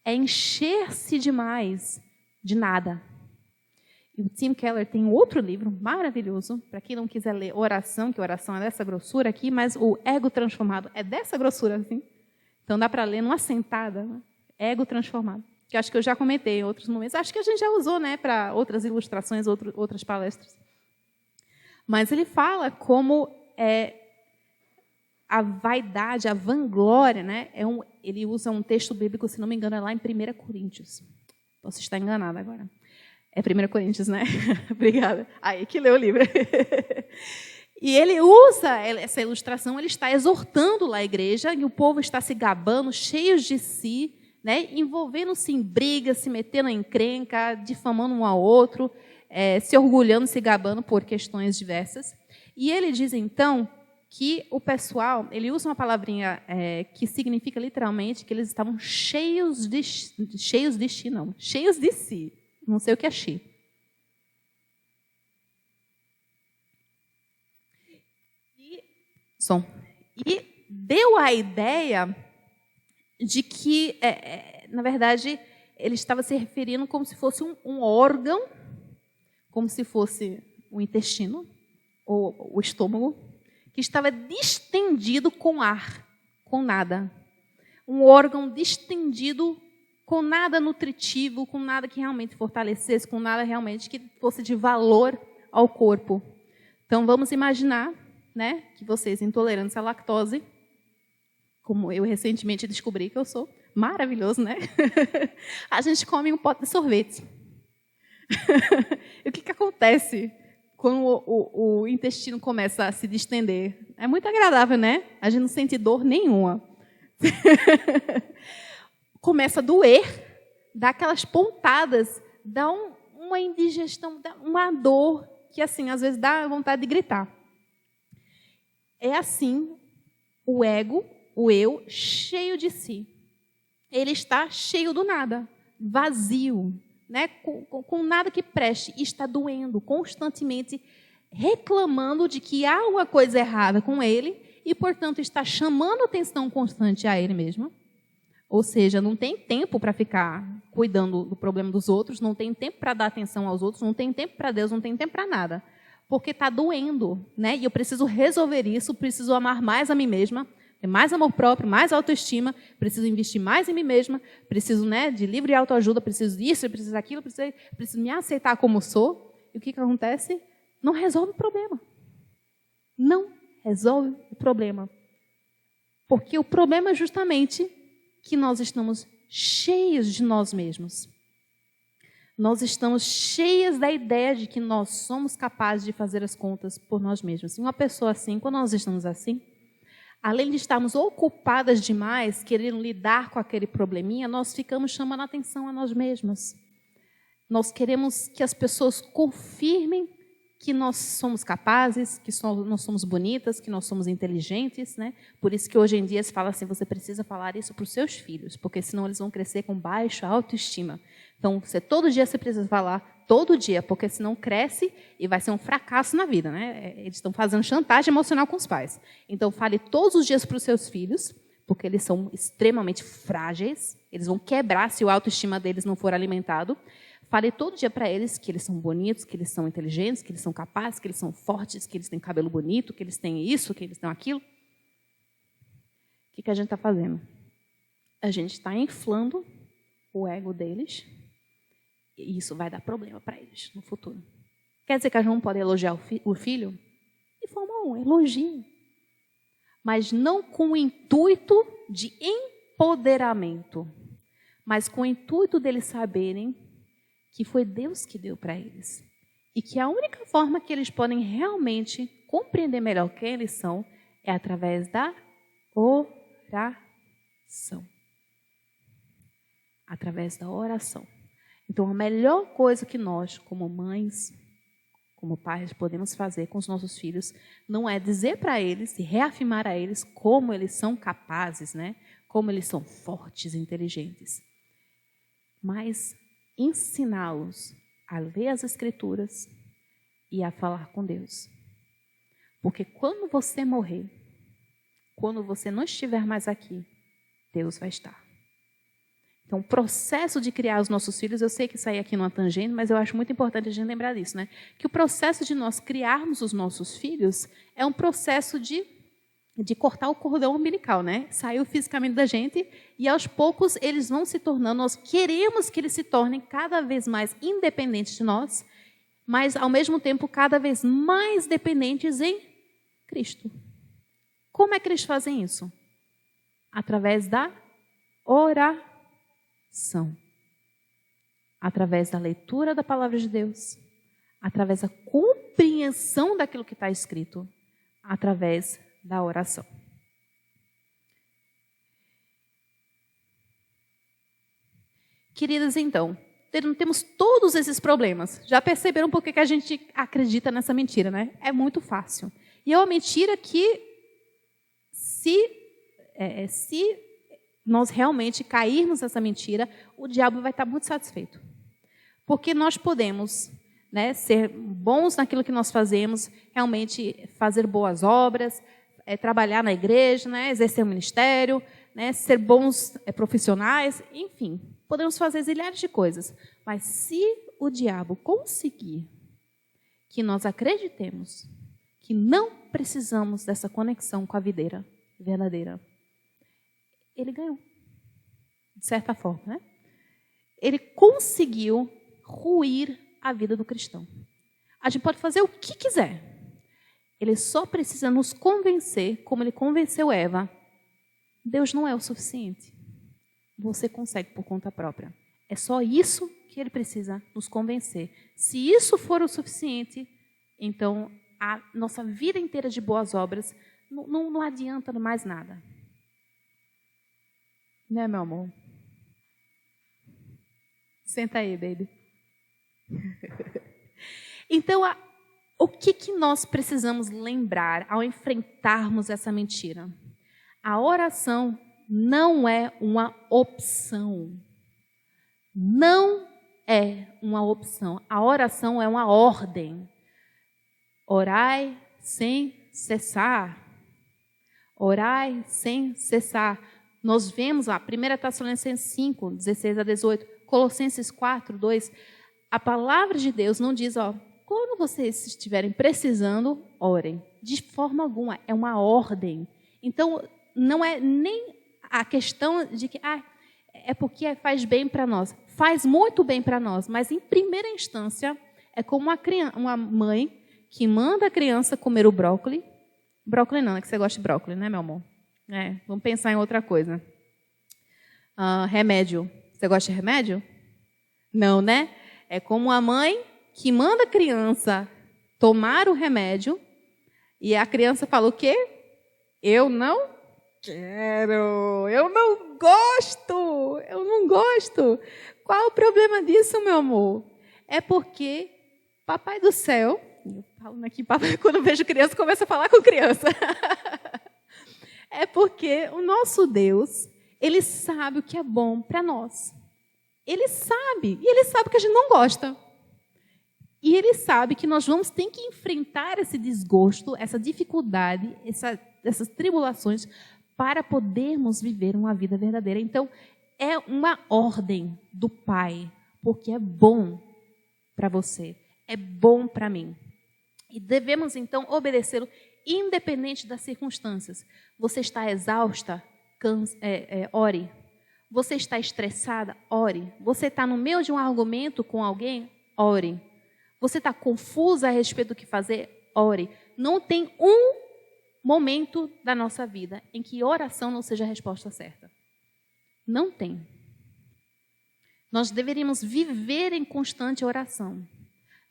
É encher-se demais de nada. E o Tim Keller tem outro livro maravilhoso, para quem não quiser ler Oração, que oração é dessa grossura aqui, mas o Ego Transformado é dessa grossura, assim. Então dá para ler numa sentada, né? Ego Transformado. Que acho que eu já comentei em outros momentos. Acho que a gente já usou, né, para outras ilustrações, outras palestras. Mas ele fala como a vaidade, a vanglória, né? Ele usa um texto bíblico, se não me engano, é lá em 1 Coríntios. Posso estar enganada agora. É 1 Coríntios, né? Obrigada. Aí que leu o livro. E ele usa essa ilustração, ele está exortando lá a igreja, e o povo está se gabando, cheios de si, né? Envolvendo-se em brigas, se metendo em encrenca, difamando um ao outro, se orgulhando, se gabando por questões diversas. E ele diz, então, que o pessoal, ele usa uma palavrinha que significa literalmente que eles estavam cheios de si. Não sei o que é chi. E deu a ideia de que, na verdade, ele estava se referindo como se fosse um órgão, como se fosse o intestino, ou o estômago, que estava distendido com ar, com nada. Um órgão distendido com nada nutritivo, com nada que realmente fortalecesse, com nada realmente que fosse de valor ao corpo. Então, vamos imaginar, né, que vocês intolerantes à lactose, como eu recentemente descobri que eu sou, maravilhoso, né? A gente come um pote de sorvete. E o que acontece quando o intestino começa a se distender? É muito agradável, né? A gente não sente dor nenhuma. Começa a doer, dá aquelas pontadas, dá uma indigestão, dá uma dor que, assim, às vezes dá vontade de gritar. É assim o ego, o eu, cheio de si. Ele está cheio do nada, vazio, né? Com nada que preste, e está doendo, constantemente reclamando de que há uma coisa errada com ele e, portanto, está chamando atenção constante a ele mesmo. Ou seja, não tem tempo para ficar cuidando do problema dos outros, não tem tempo para dar atenção aos outros, não tem tempo para Deus, não tem tempo para nada. Porque está doendo, né? E eu preciso resolver isso, preciso amar mais a mim mesma, ter mais amor próprio, mais autoestima, preciso investir mais em mim mesma, preciso, né, de livre autoajuda, preciso disso, preciso daquilo, preciso me aceitar como sou. E o que acontece? Não resolve o problema. Não resolve o problema. Porque o problema é justamente que nós estamos cheios de nós mesmos. Nós estamos cheias da ideia de que nós somos capazes de fazer as contas por nós mesmos. E uma pessoa assim, quando nós estamos assim, além de estarmos ocupadas demais, querendo lidar com aquele probleminha, nós ficamos chamando a atenção a nós mesmas. Nós queremos que as pessoas confirmem que nós somos capazes, que nós somos bonitas, que nós somos inteligentes, né? Por isso que hoje em dia se fala assim, você precisa falar isso para os seus filhos, porque senão eles vão crescer com baixa autoestima. Então, todo dia você precisa falar, todo dia, porque senão cresce e vai ser um fracasso na vida, né? Eles estão fazendo chantagem emocional com os pais. Então, fale todos os dias para os seus filhos, porque eles são extremamente frágeis, eles vão quebrar se a autoestima deles não for alimentado. Fale todo dia para eles que eles são bonitos, que eles são inteligentes, que eles são capazes, que eles são fortes, que eles têm cabelo bonito, que eles têm isso, que eles têm aquilo. O que a gente está fazendo? A gente está inflando o ego deles e isso vai dar problema para eles no futuro. Quer dizer que a gente não pode elogiar o filho? De forma alguma, elogie. Mas não com o intuito de empoderamento, mas com o intuito deles saberem que foi Deus que deu para eles. E que a única forma que eles podem realmente compreender melhor quem eles são é através da oração. Através da oração. Então, a melhor coisa que nós, como mães, como pais, podemos fazer com os nossos filhos não é dizer para eles e reafirmar a eles como eles são capazes, né? Como eles são fortes e inteligentes. Mas ensiná-los a ler as Escrituras e a falar com Deus. Porque quando você morrer, quando você não estiver mais aqui, Deus vai estar. Então, o processo de criar os nossos filhos, eu sei que saí aqui numa tangente, mas eu acho muito importante a gente lembrar disso, né? Que o processo de nós criarmos os nossos filhos é um processo de cortar o cordão umbilical, né? Saiu fisicamente da gente e aos poucos eles vão se tornando, nós queremos que eles se tornem cada vez mais independentes de nós, mas ao mesmo tempo cada vez mais dependentes em Cristo. Como é que eles fazem isso? Através da oração. Através da leitura da palavra de Deus, através da compreensão daquilo que está escrito, através da oração. Queridas, então, temos todos esses problemas. Já perceberam por que a gente acredita nessa mentira, né? É muito fácil. E é uma mentira que, se nós realmente cairmos nessa mentira, o diabo vai estar muito satisfeito. Porque nós podemos, né, ser bons naquilo que nós fazemos, realmente fazer boas obras, trabalhar na igreja, né, exercer o ministério, né, ser bons profissionais, enfim, podemos fazer zilhares de coisas. Mas se o diabo conseguir que nós acreditemos que não precisamos dessa conexão com a videira verdadeira, ele ganhou, de certa forma, né? Ele conseguiu ruir a vida do cristão. A gente pode fazer o que quiser. Ele só precisa nos convencer, como ele convenceu Eva. Deus não é o suficiente. Você consegue por conta própria. É só isso que ele precisa nos convencer. Se isso for o suficiente, então a nossa vida inteira de boas obras não adianta mais nada. Né, meu amor? Senta aí, baby. Então, o que nós precisamos lembrar ao enfrentarmos essa mentira? A oração não é uma opção. Não é uma opção. A oração é uma ordem. Orai sem cessar. Orai sem cessar. Nós vemos lá, 1 Tessalonicenses 5, 16 a 18, Colossenses 4, 2. A palavra de Deus não diz, quando vocês estiverem precisando, orem. De forma alguma, é uma ordem. Então, não é nem a questão de que é porque faz bem para nós. Faz muito bem para nós, mas em primeira instância, é como uma mãe que manda a criança comer o brócolis. Brócolis não, é que você gosta de brócolis, né, meu amor? Vamos pensar em outra coisa. Remédio. Você gosta de remédio? Não, né? É como a mãe que manda a criança tomar o remédio e a criança fala o quê? Eu não quero, eu não gosto. Qual o problema disso, meu amor? É porque Papai do Céu Eu falo aqui, quando eu vejo criança, começo a falar com criança. É porque o nosso Deus, Ele sabe o que é bom para nós. Ele sabe, e Ele sabe que a gente não gosta. E Ele sabe que nós vamos ter que enfrentar esse desgosto, essa dificuldade, essas tribulações, para podermos viver uma vida verdadeira. Então, é uma ordem do Pai, porque é bom para você, é bom para mim. E devemos, então, obedecê-lo independente das circunstâncias. Você está exausta? Ore. Você está estressada? Ore. Você está no meio de um argumento com alguém? Ore. Você está confusa a respeito do que fazer? Ore. Não tem um momento da nossa vida em que oração não seja a resposta certa. Não tem. Nós deveríamos viver em constante oração.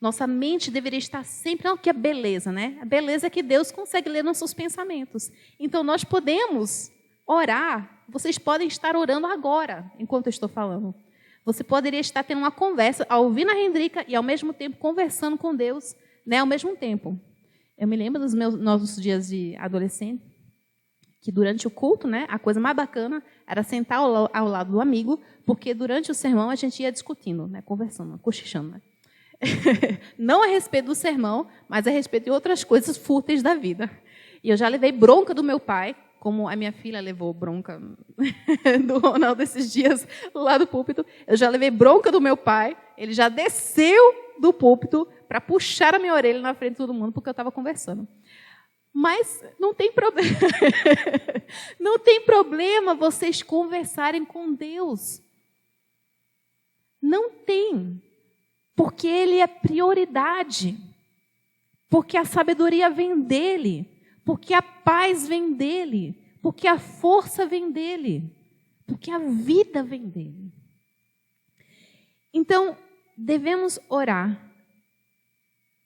Nossa mente deveria estar sempre... Não, que é beleza, né? A beleza é que Deus consegue ler nossos pensamentos. Então, nós podemos orar. Vocês podem estar orando agora, enquanto eu estou falando. Você poderia estar tendo uma conversa, ouvindo a Hendrika e, ao mesmo tempo, conversando com Deus, né? Ao mesmo tempo. Eu me lembro dos nossos dias de adolescente, que durante o culto, né, a coisa mais bacana era sentar ao lado do amigo, porque durante o sermão a gente ia discutindo, né, conversando, cochichando, né? Não a respeito do sermão, mas a respeito de outras coisas fúteis da vida. E eu já levei bronca do meu pai, como a minha filha levou bronca do Ronaldo esses dias lá do púlpito. Eu já levei bronca do meu pai, ele já desceu do púlpito para puxar a minha orelha na frente de todo mundo, porque eu estava conversando. Mas não tem problema. Não tem problema vocês conversarem com Deus. Não tem. Porque Ele é prioridade. Porque a sabedoria vem dEle. Porque a paz vem dEle. Porque a força vem dEle. Porque a vida vem dEle. Então, devemos orar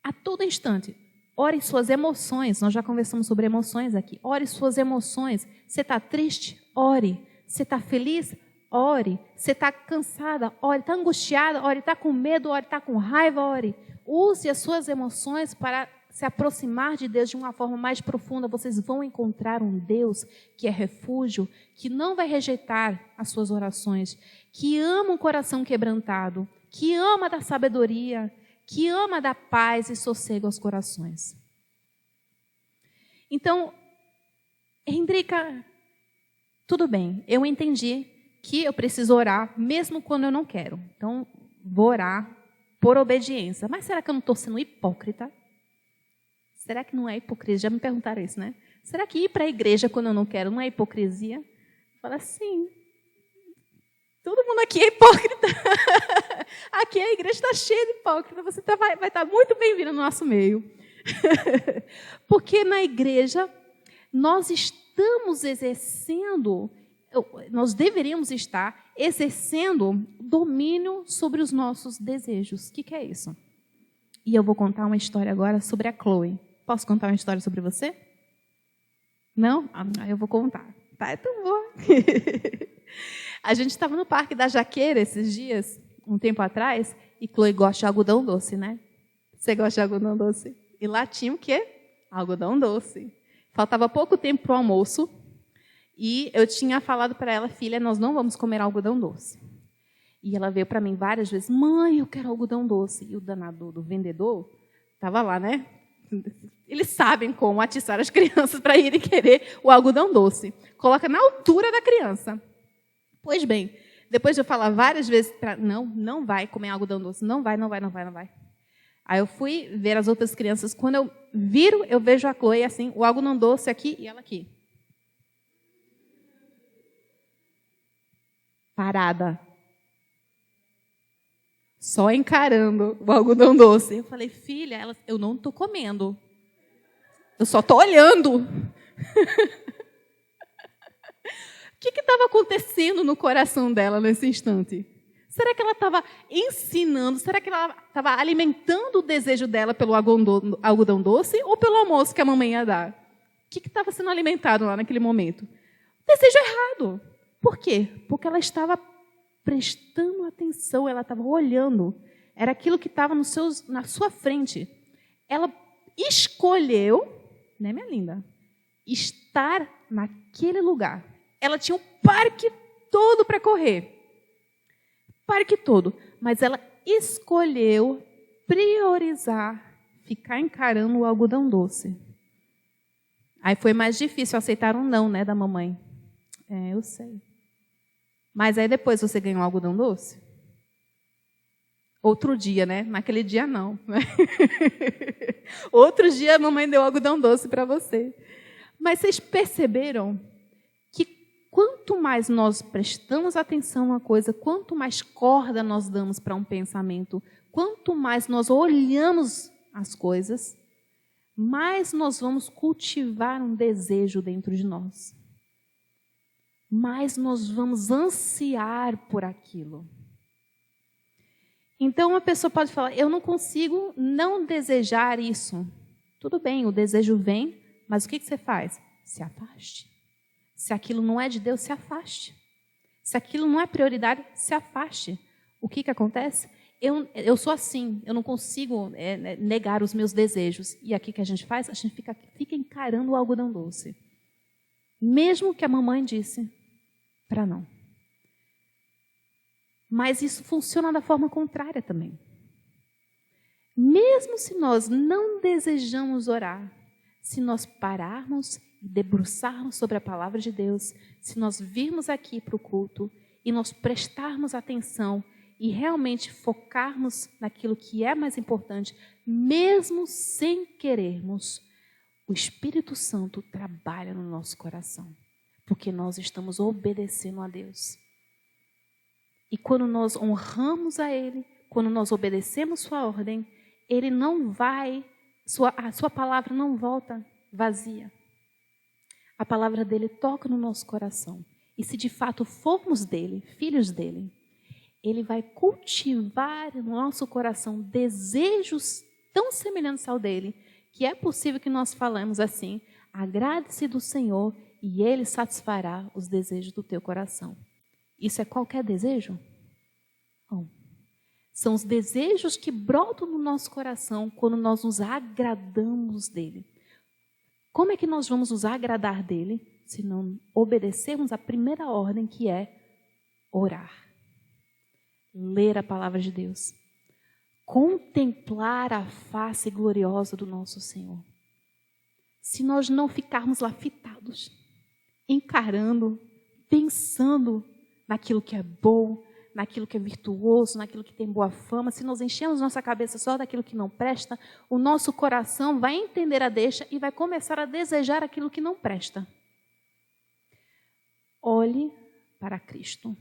a todo instante. Ore suas emoções. Nós já conversamos sobre emoções aqui. Ore suas emoções. Você está triste? Ore. Você está feliz? Ore. Você está cansada? Ore. Está angustiada? Ore. Está com medo? Ore. Está com raiva? Ore. Use as suas emoções para se aproximar de Deus de uma forma mais profunda. Vocês vão encontrar um Deus que é refúgio, que não vai rejeitar as suas orações, que ama um coração quebrantado, que ama da sabedoria, que ama dar paz e sossego aos corações. Então, Hendrika, tudo bem, eu entendi que eu preciso orar mesmo quando eu não quero. Então, vou orar por obediência. Mas será que eu não estou sendo hipócrita? Será que não é hipocrisia? Já me perguntaram isso, né? Será que ir para a igreja quando eu não quero não é hipocrisia? Fala assim, todo mundo aqui é hipócrita. Aqui a igreja está cheia de hipócritas. Você vai estar muito bem-vindo no nosso meio. Porque na igreja nós estamos exercendo, nós deveríamos estar exercendo domínio sobre os nossos desejos. O que é isso? E eu vou contar uma história agora sobre a Chloe. Posso contar uma história sobre você? Não? Eu vou contar. Tá, então vou. A gente estava no Parque da Jaqueira esses dias, um tempo atrás, e Chloe gosta de algodão doce, né? Você gosta de algodão doce? E lá tinha o quê? Algodão doce. Faltava pouco tempo para o almoço, e eu tinha falado para ela, filha, nós não vamos comer algodão doce. E ela veio para mim várias vezes, mãe, eu quero algodão doce. E o danado do vendedor estava lá, né? Eles sabem como atiçar as crianças para irem querer o algodão doce. Coloca na altura da criança. Pois bem, depois de eu falar várias vezes, não vai comer algodão doce, não vai. Aí eu fui ver as outras crianças. Quando eu viro, eu vejo a Chloe assim, o algodão doce aqui e ela aqui. Parada. Só encarando o algodão doce. Eu falei, filha, eu não estou comendo. Eu só estou olhando. O que estava acontecendo no coração dela nesse instante? Será que ela estava ensinando? Será que ela estava alimentando o desejo dela pelo algodão doce ou pelo almoço que a mamãe ia dar? O que estava sendo alimentado lá naquele momento? Desejo errado. Por quê? Porque ela estava prestando atenção, ela estava olhando. Era aquilo que estava na sua frente. ela escolheu, né, minha linda, estar naquele lugar. Ela tinha o parque todo para correr. Parque todo. Mas ela escolheu priorizar ficar encarando o algodão doce. Aí foi mais difícil aceitar um não, né, da mamãe. Eu sei. Mas aí depois você ganhou um algodão doce? Outro dia, né? Naquele dia não. Outro dia a mamãe deu algodão doce para você. Mas vocês perceberam que quanto mais nós prestamos atenção a uma coisa, quanto mais corda nós damos para um pensamento, quanto mais nós olhamos as coisas, mais nós vamos cultivar um desejo dentro de nós. Mais nós vamos ansiar por aquilo. Então, uma pessoa pode falar, eu não consigo não desejar isso. Tudo bem, o desejo vem, mas o que você faz? Se afaste. Se aquilo não é de Deus, se afaste. Se aquilo não é prioridade, se afaste. O que acontece? Eu sou assim, eu não consigo negar os meus desejos. E aqui que a gente faz? A gente fica encarando o algodão doce. Mesmo que a mamãe disse para não. Mas isso funciona da forma contrária também. Mesmo se nós não desejamos orar, se nós pararmos e debruçarmos sobre a palavra de Deus, se nós virmos aqui para o culto e nós prestarmos atenção e realmente focarmos naquilo que é mais importante, mesmo sem querermos, o Espírito Santo trabalha no nosso coração, porque nós estamos obedecendo a Deus. E quando nós honramos a Ele, quando nós obedecemos sua ordem, Ele não vai, a sua palavra não volta vazia. A palavra dele toca no nosso coração. E se de fato formos dele, filhos dele, Ele vai cultivar no nosso coração desejos tão semelhantes ao dele, que é possível que nós falemos assim, agrade-se do Senhor e Ele satisfará os desejos do teu coração. Isso é qualquer desejo? Não. São os desejos que brotam no nosso coração quando nós nos agradamos dele. Como é que nós vamos nos agradar dele se não obedecermos a primeira ordem, que é orar? Ler a palavra de Deus. Contemplar a face gloriosa do nosso Senhor. Se nós não ficarmos lá fitados, encarando, pensando naquilo que é bom, naquilo que é virtuoso, naquilo que tem boa fama, se nós enchemos nossa cabeça só daquilo que não presta, o nosso coração vai entender a deixa e vai começar a desejar aquilo que não presta. Olhe para Cristo.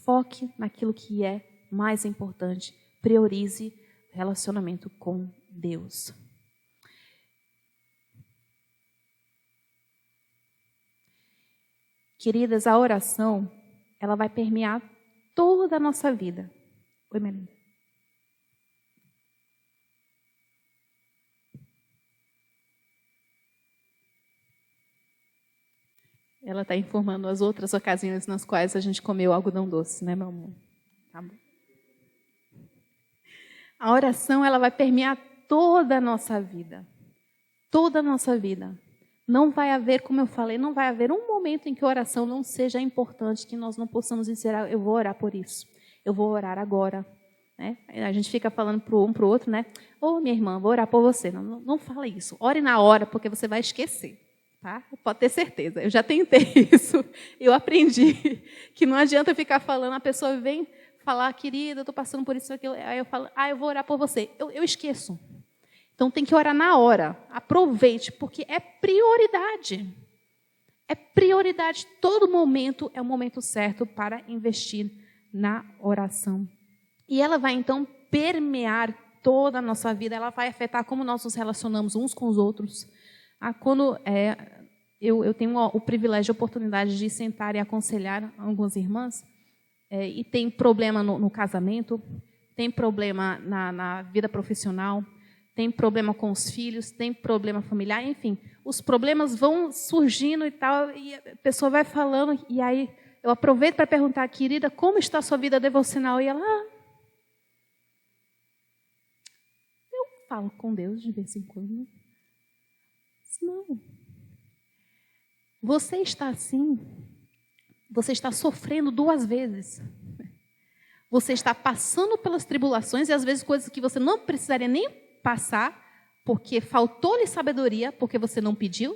Foque naquilo que é mais importante. Priorize relacionamento com Deus. Queridas, a oração, ela vai permear toda a nossa vida. Oi, minha linda. Ela está informando as outras ocasiões nas quais a gente comeu algodão doce, né, meu amor? Tá bom. A oração, ela vai permear toda a nossa vida. Toda a nossa vida. Não vai haver, como eu falei, não vai haver um momento em que a oração não seja importante, que nós não possamos dizer, eu vou orar por isso, eu vou orar agora. Né? A gente fica falando para um para o outro, né? Minha irmã, vou orar por você. Não fala isso. Ore na hora, porque você vai esquecer. Tá? Pode ter certeza. Eu já tentei isso. Eu aprendi que não adianta ficar falando, a pessoa vem falar, querida, eu estou passando por isso, aquilo. Aí eu falo, eu vou orar por você. Eu esqueço. Então, tem que orar na hora. Aproveite, porque é prioridade. É prioridade. Todo momento é o momento certo para investir na oração. E ela vai, então, permear toda a nossa vida. Ela vai afetar como nós nos relacionamos uns com os outros. Quando eu tenho o privilégio e a oportunidade de sentar e aconselhar algumas irmãs, e tem problema no casamento, tem problema na vida profissional, tem problema com os filhos, tem problema familiar, enfim, os problemas vão surgindo e tal, e a pessoa vai falando, e aí eu aproveito para perguntar, querida, como está a sua vida devocional? E ela, falo com Deus de vez em quando. Não. Você está assim, você está sofrendo 2 vezes. Você está passando pelas tribulações e às vezes coisas que você não precisaria nem passar, porque faltou-lhe sabedoria, porque você não pediu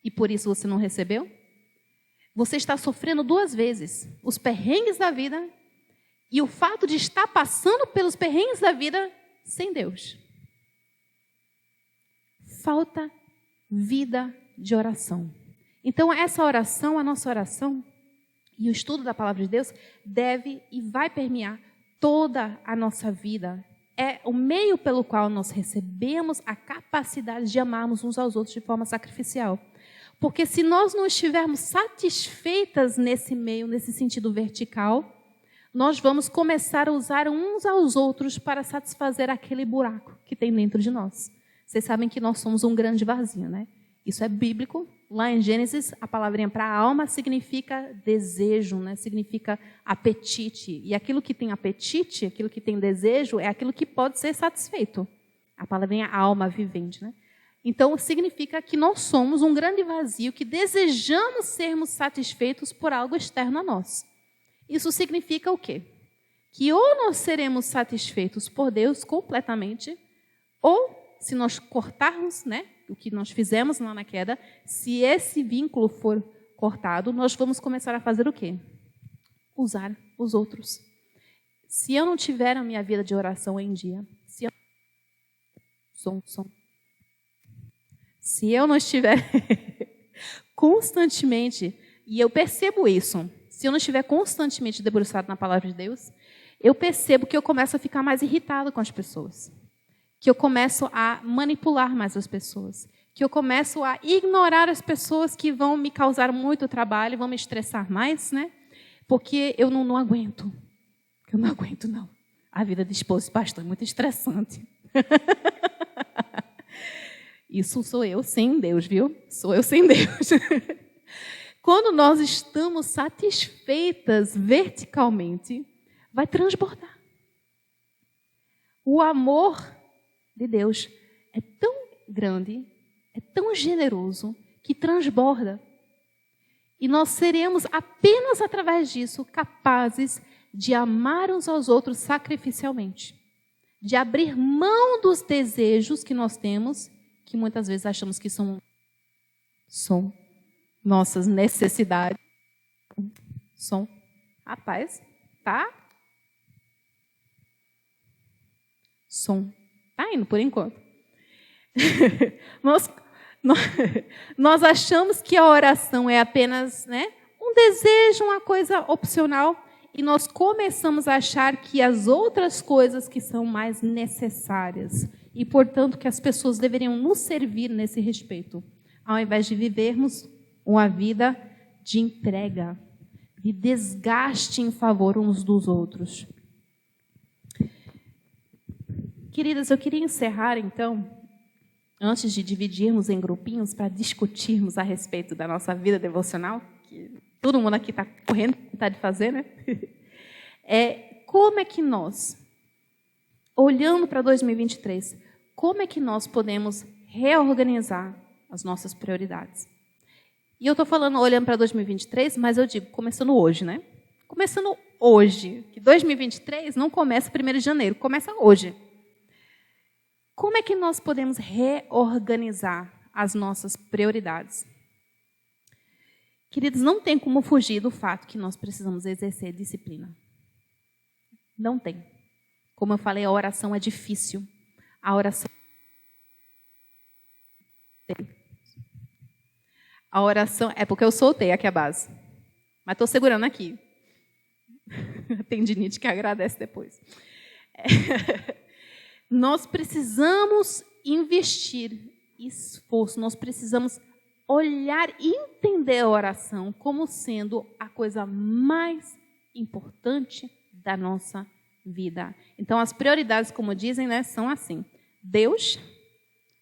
e por isso você não recebeu. Você está sofrendo 2 vezes, os perrengues da vida e o fato de estar passando pelos perrengues da vida sem Deus. Falta vida de oração. Então, essa oração, a nossa oração e o estudo da palavra de Deus deve e vai permear toda a nossa vida. É o meio pelo qual nós recebemos a capacidade de amarmos uns aos outros de forma sacrificial. Porque se nós não estivermos satisfeitas nesse meio, nesse sentido vertical, nós vamos começar a usar uns aos outros para satisfazer aquele buraco que tem dentro de nós. Vocês sabem que nós somos um grande vazio, né? Isso é bíblico. Lá em Gênesis, a palavrinha para alma significa desejo, né? Significa apetite. E aquilo que tem apetite, aquilo que tem desejo, é aquilo que pode ser satisfeito. A palavrinha alma vivente, né? Então, significa que nós somos um grande vazio, que desejamos sermos satisfeitos por algo externo a nós. Isso significa o quê? Que ou nós seremos satisfeitos por Deus completamente, ou se nós cortarmos, né, o que nós fizemos lá na queda, se esse vínculo for cortado, nós vamos começar a fazer o quê? Usar os outros. Se eu não tiver a minha vida de oração em dia, se eu não estiver constantemente, e eu percebo isso, se eu não estiver constantemente debruçado na palavra de Deus, eu percebo que eu começo a ficar mais irritado com as pessoas. Que eu começo a manipular mais as pessoas, que eu começo a ignorar as pessoas que vão me causar muito trabalho, vão me estressar mais, né? Porque eu não aguento. Eu não aguento, não. A vida de esposo e pastor é muito estressante. Isso sou eu sem Deus, viu? Sou eu sem Deus. Quando nós estamos satisfeitas verticalmente, vai transbordar. O amor de Deus é tão grande, é tão generoso, que transborda. E nós seremos apenas através disso capazes de amar uns aos outros sacrificialmente. De abrir mão dos desejos que nós temos, que muitas vezes achamos que são nossas necessidades. Rapaz, tá? Está indo, por enquanto. Nós achamos que a oração é apenas, né, um desejo, uma coisa opcional, e nós começamos a achar que as outras coisas que são mais necessárias, e, portanto, que as pessoas deveriam nos servir nesse respeito, ao invés de vivermos uma vida de entrega, de desgaste em favor uns dos outros. Queridas, eu queria encerrar, então, antes de dividirmos em grupinhos para discutirmos a respeito da nossa vida devocional, que todo mundo aqui está correndo, está de fazer, né? Como é que nós, olhando para 2023, como é que nós podemos reorganizar as nossas prioridades? E eu estou falando olhando para 2023, mas eu digo, começando hoje, né? Começando hoje, que 2023 não começa 1º de janeiro, começa hoje. Como é que nós podemos reorganizar as nossas prioridades? Queridos, não tem como fugir do fato que nós precisamos exercer disciplina. Não tem. Como eu falei, a oração é difícil. A oração é porque eu soltei aqui a base. Mas estou segurando aqui. A tendinite que agradece depois. Nós precisamos investir esforço, nós precisamos olhar e entender a oração como sendo a coisa mais importante da nossa vida. Então, as prioridades, como dizem, né, são assim. Deus,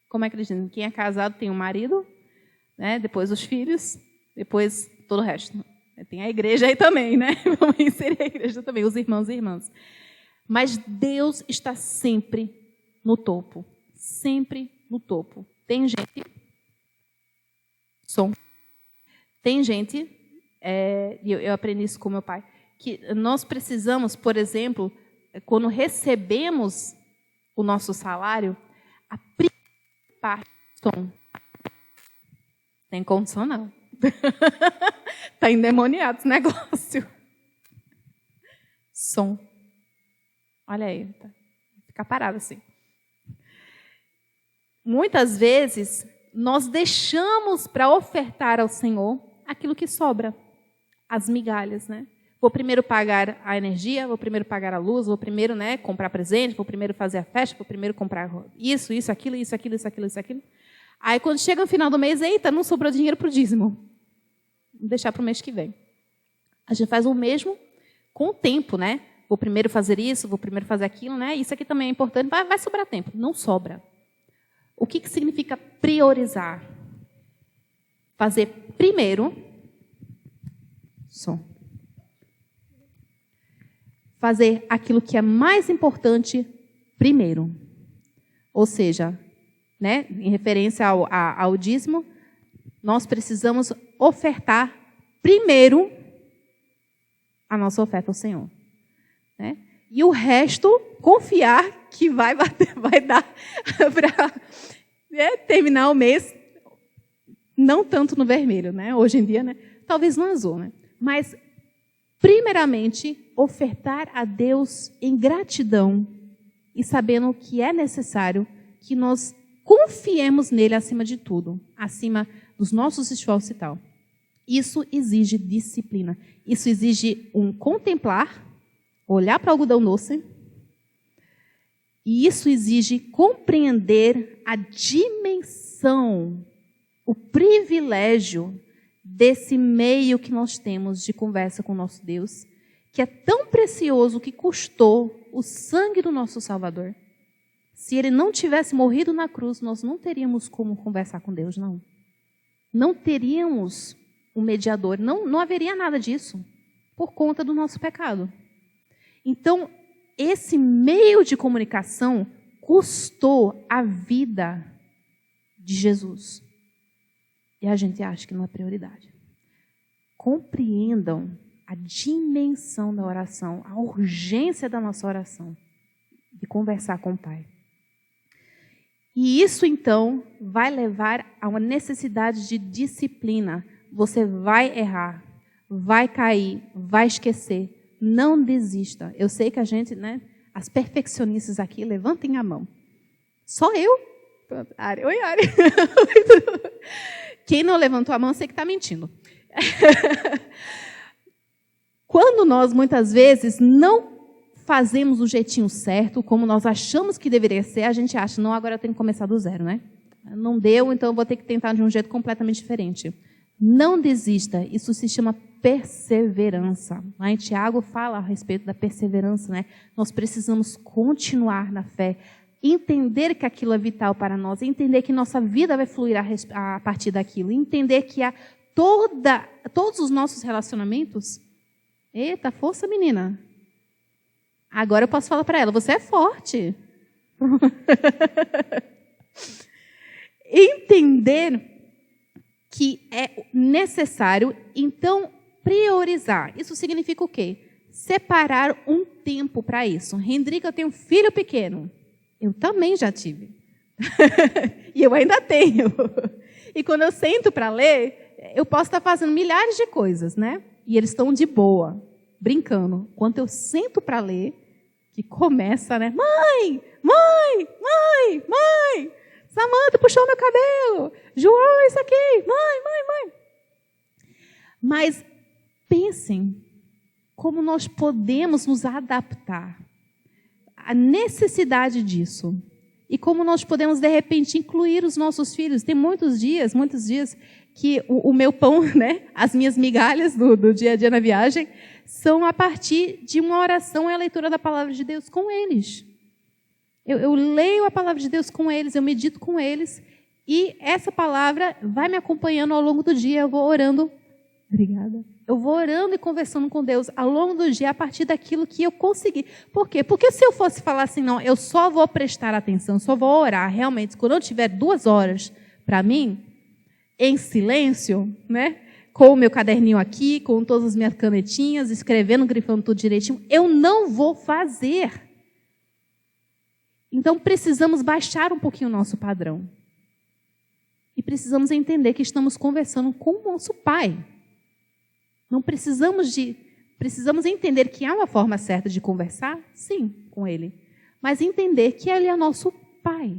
como é que eles dizem? Quem é casado tem um marido, né, depois os filhos, depois todo o resto. Tem a igreja aí também, né? Vamos inserir a igreja também, os irmãos e irmãs. Mas Deus está sempre no topo, sempre no topo. Tem gente... Tem gente, eu aprendi isso com meu pai, que nós precisamos, por exemplo, quando recebemos o nosso salário, a primeira parte do som. Tem condição, não. Está endemoniado esse negócio. Som. Olha aí, tá. Fica parado assim. Muitas vezes, nós deixamos para ofertar ao Senhor aquilo que sobra, as migalhas, né? Vou primeiro pagar a energia, vou primeiro pagar a luz, vou primeiro, né, comprar presente, vou primeiro fazer a festa, vou primeiro comprar isso, aquilo. Aí, quando chega no final do mês, eita, não sobrou dinheiro para o dízimo. Vou deixar para o mês que vem. A gente faz o mesmo com o tempo, né? Vou primeiro fazer isso, vou primeiro fazer aquilo, né? Isso aqui também é importante, vai sobrar tempo. Não sobra. O que significa priorizar? Fazer primeiro... Fazer aquilo que é mais importante primeiro. Ou seja, né, em referência ao dízimo, nós precisamos ofertar primeiro a nossa oferta ao Senhor. Né? E o resto, confiar que vai dar para terminar o mês, não tanto no vermelho, né? Hoje em dia, né? Talvez no azul, né? Mas, primeiramente, ofertar a Deus em gratidão e sabendo que é necessário que nós confiemos nele acima de tudo, acima dos nossos esforços e tal. Isso exige disciplina. Isso exige contemplar, olhar para o algodão doce. E isso exige compreender a dimensão, o privilégio desse meio que nós temos de conversa com o nosso Deus, que é tão precioso que custou o sangue do nosso Salvador. Se ele não tivesse morrido na cruz, nós não teríamos como conversar com Deus, não. Não teríamos um mediador, não haveria nada disso, por conta do nosso pecado. Então, esse meio de comunicação custou a vida de Jesus. E a gente acha que não é prioridade. Compreendam a dimensão da oração, a urgência da nossa oração, de conversar com o Pai. E isso, então, vai levar a uma necessidade de disciplina. Você vai errar, vai cair, vai esquecer. Não desista. Eu sei que a gente, né, as perfeccionistas aqui, levantem a mão. Só eu? Ari. Oi, Ari. Quem não levantou a mão, sei que está mentindo. Quando nós, muitas vezes, não fazemos o jeitinho certo, como nós achamos que deveria ser, a gente acha, não, agora eu tenho que começar do zero, né? Não deu, então eu vou ter que tentar de um jeito completamente diferente. Não desista, isso se chama perseverança. Lá em Tiago fala a respeito da perseverança, né? Nós precisamos continuar na fé, entender que aquilo é vital para nós, entender que nossa vida vai fluir a partir daquilo, entender que todos os nossos relacionamentos... Eita, força, menina! Agora eu posso falar para ela, você é forte. Entender que é necessário, então, priorizar. Isso significa o quê? Separar um tempo para isso. Hendrika, eu tenho um filho pequeno. Eu também já tive. E eu ainda tenho. E quando eu sento para ler, eu posso estar fazendo milhares de coisas, né? E eles estão de boa, brincando. Quando eu sento para ler, que começa, né? Mãe! Samanta puxou meu cabelo. João, isso aqui. Mãe. Mas pensem como nós podemos nos adaptar à necessidade disso. E como nós podemos, de repente, incluir os nossos filhos. Tem muitos dias que o meu pão, né, as minhas migalhas do dia a dia na viagem, são a partir de uma oração e a leitura da palavra de Deus com eles. Eu leio a palavra de Deus com eles, eu medito com eles, e essa palavra vai me acompanhando ao longo do dia, eu vou orando Obrigada. Eu vou orando e conversando com Deus ao longo do dia a partir daquilo que eu consegui. Por quê? Porque se eu fosse falar assim, não, eu só vou prestar atenção, só vou orar realmente quando eu tiver 2 horas para mim, em silêncio, né? Com o meu caderninho aqui, com todas as minhas canetinhas, escrevendo, grifando tudo direitinho, eu não vou fazer. Então, precisamos baixar um pouquinho o nosso padrão. E precisamos entender que estamos conversando com o nosso Pai. Não precisamos entender que há uma forma certa de conversar, sim, com Ele. Mas entender que Ele é nosso Pai.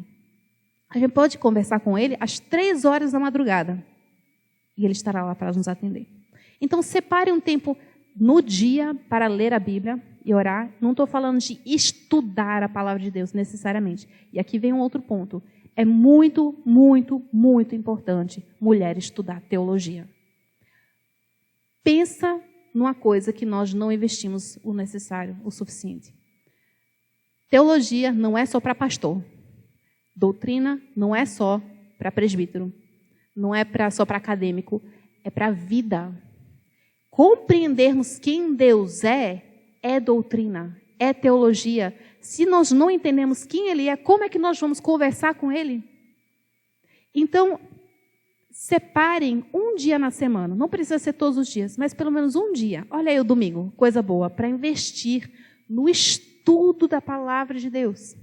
A gente pode conversar com Ele às 3 horas da madrugada. E Ele estará lá para nos atender. Então, separe um tempo no dia para ler a Bíblia e orar. Não estou falando de estudar a palavra de Deus necessariamente. E aqui vem um outro ponto. É muito, muito, muito importante mulher estudar teologia. Pensa numa coisa que nós não investimos o necessário, o suficiente. Teologia não é só para pastor. Doutrina não é só para presbítero. Não é só para acadêmico. É para a vida. Compreendermos quem Deus é doutrina, é teologia. Se nós não entendemos quem Ele é, como é que nós vamos conversar com Ele? Então, separem um dia na semana. Não precisa ser todos os dias, mas pelo menos um dia. Olha aí o domingo, coisa boa, para investir no estudo da palavra de Deus.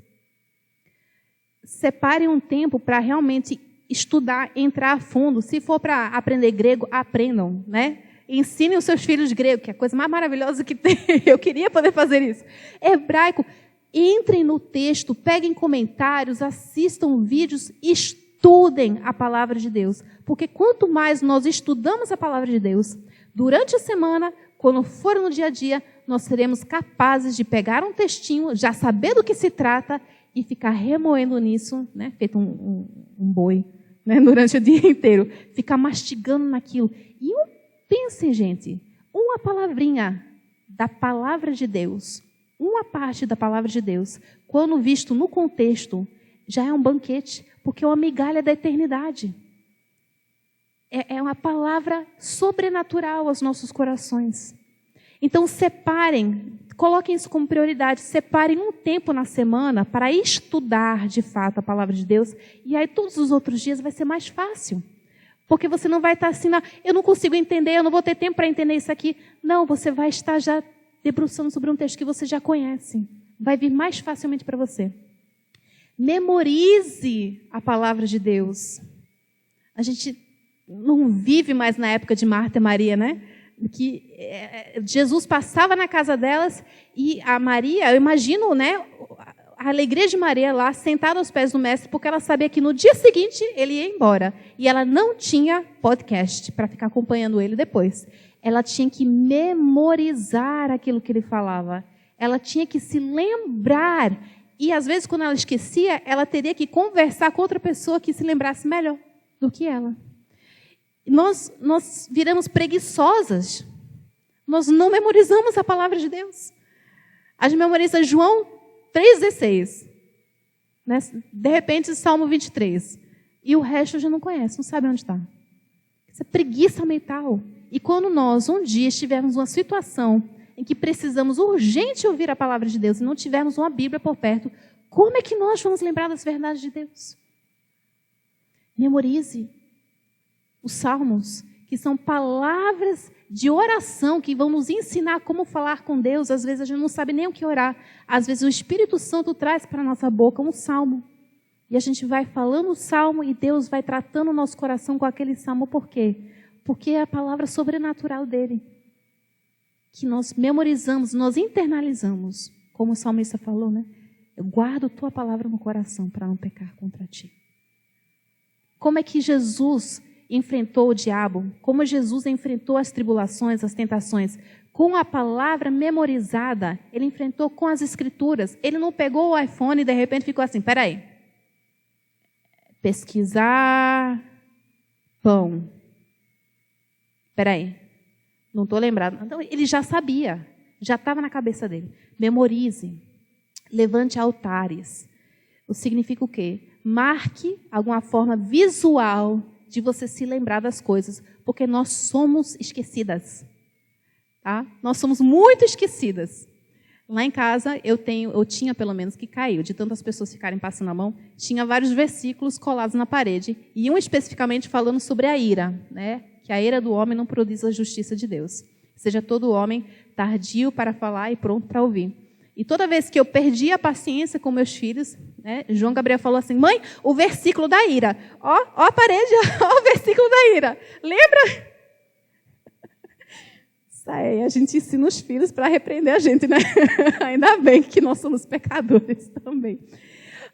Separem um tempo para realmente estudar, entrar a fundo. Se for para aprender grego, aprendam, né? Ensinem os seus filhos grego, que é a coisa mais maravilhosa que tem. Eu queria poder fazer isso. Hebraico, entrem no texto, peguem comentários, assistam vídeos, estudem a palavra de Deus. Porque quanto mais nós estudamos a palavra de Deus, durante a semana, quando for no dia a dia, nós seremos capazes de pegar um textinho, já saber do que se trata e ficar remoendo nisso, né? Feito um boi, né? Durante o dia inteiro. Ficar mastigando naquilo. E pensem, gente, uma palavrinha da palavra de Deus, uma parte da palavra de Deus, quando visto no contexto, já é um banquete, porque é uma migalha da eternidade. É uma palavra sobrenatural aos nossos corações. Então, separem, coloquem isso como prioridade, separem um tempo na semana para estudar, de fato, a palavra de Deus, e aí todos os outros dias vai ser mais fácil. Porque você não vai estar assim, eu não consigo entender, eu não vou ter tempo para entender isso aqui. Não, você vai estar já debruçando sobre um texto que você já conhece. Vai vir mais facilmente para você. Memorize a palavra de Deus. A gente não vive mais na época de Marta e Maria, né? Que Jesus passava na casa delas e a Maria, eu imagino, né? A alegria de Maria lá, sentada aos pés do mestre, porque ela sabia que no dia seguinte ele ia embora. E ela não tinha podcast para ficar acompanhando ele depois. Ela tinha que memorizar aquilo que ele falava. Ela tinha que se lembrar. E às vezes, quando ela esquecia, ela teria que conversar com outra pessoa que se lembrasse melhor do que ela. Nós viramos preguiçosas. Nós não memorizamos a palavra de Deus. A gente memoriza João 3,16. Né? De repente, Salmo 23. E o resto a gente não conhece, não sabe onde está. Isso é preguiça mental. E quando nós, um dia, estivermos numa situação em que precisamos urgente ouvir a palavra de Deus e não tivermos uma Bíblia por perto, como é que nós vamos lembrar das verdades de Deus? Memorize os salmos, que são palavras de oração que vão nos ensinar como falar com Deus. Às vezes a gente não sabe nem o que orar. Às vezes o Espírito Santo traz para a nossa boca um salmo. E a gente vai falando o salmo e Deus vai tratando o nosso coração com aquele salmo. Por quê? Porque é a palavra sobrenatural dele. Que nós memorizamos, nós internalizamos. Como o salmista falou, né? Eu guardo tua palavra no coração para não pecar contra ti. Como é que Jesus enfrentou o diabo? Como Jesus enfrentou as tribulações, as tentações? Com a palavra memorizada, ele enfrentou com as escrituras. Ele não pegou o iPhone e de repente ficou assim, peraí. Pesquisar pão. Peraí, não estou lembrado. Então, ele já sabia, já estava na cabeça dele. Memorize, levante altares. Isso significa o quê? Marque alguma forma visual de você se lembrar das coisas, porque nós somos esquecidas. Tá? Nós somos muito esquecidas. Lá em casa, eu tinha pelo menos, que caiu, de tantas pessoas ficarem passando a mão, tinha vários versículos colados na parede, e um especificamente falando sobre a ira, né? Que a ira do homem não produz a justiça de Deus. Seja todo homem tardio para falar e pronto para ouvir. E toda vez que eu perdi a paciência com meus filhos, né, João Gabriel falou assim, mãe, o versículo da ira. Ó a parede, ó o versículo da ira. Lembra? A gente ensina os filhos para repreender a gente, né? Ainda bem que nós somos pecadores também.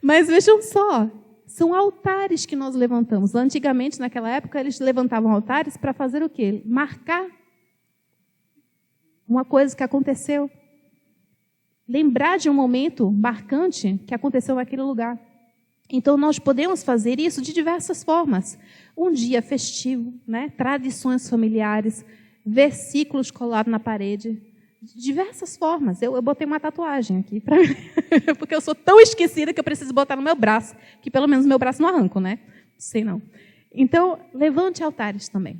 Mas vejam só, são altares que nós levantamos. Antigamente, naquela época, eles levantavam altares para fazer o quê? Marcar uma coisa que aconteceu. Lembrar de um momento marcante que aconteceu naquele lugar. Então, nós podemos fazer isso de diversas formas. Um dia festivo, né? Tradições familiares, versículos colados na parede, de diversas formas. Eu botei uma tatuagem aqui, porque eu sou tão esquecida que eu preciso botar no meu braço, que pelo menos meu braço não arranco, né? Sei não. Então, levante altares também.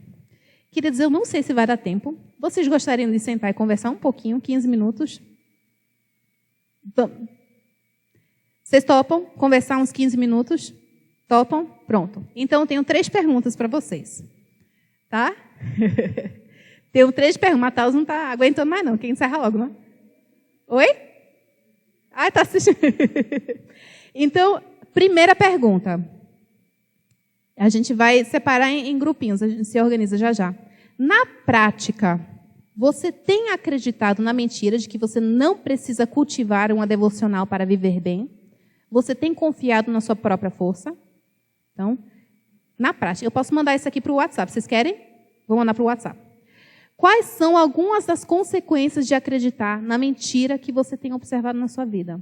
Queridos, eu não sei se vai dar tempo. Vocês gostariam de sentar e conversar um pouquinho, 15 minutos? Vocês topam conversar uns 15 minutos? Topam? Pronto. Então, eu tenho 3 perguntas para vocês. Tá? Tenho 3 perguntas. Matheus não está aguentando mais, não. Quem encerra logo, não? Oi? Ah, está assistindo. Então, primeira pergunta. A gente vai separar em grupinhos. A gente se organiza já já. Na prática, você tem acreditado na mentira de que você não precisa cultivar uma devocional para viver bem? Você tem confiado na sua própria força? Então, na prática. Eu posso mandar isso aqui para o WhatsApp. Vocês querem? Vou mandar para o WhatsApp. Quais são algumas das consequências de acreditar na mentira que você tem observado na sua vida?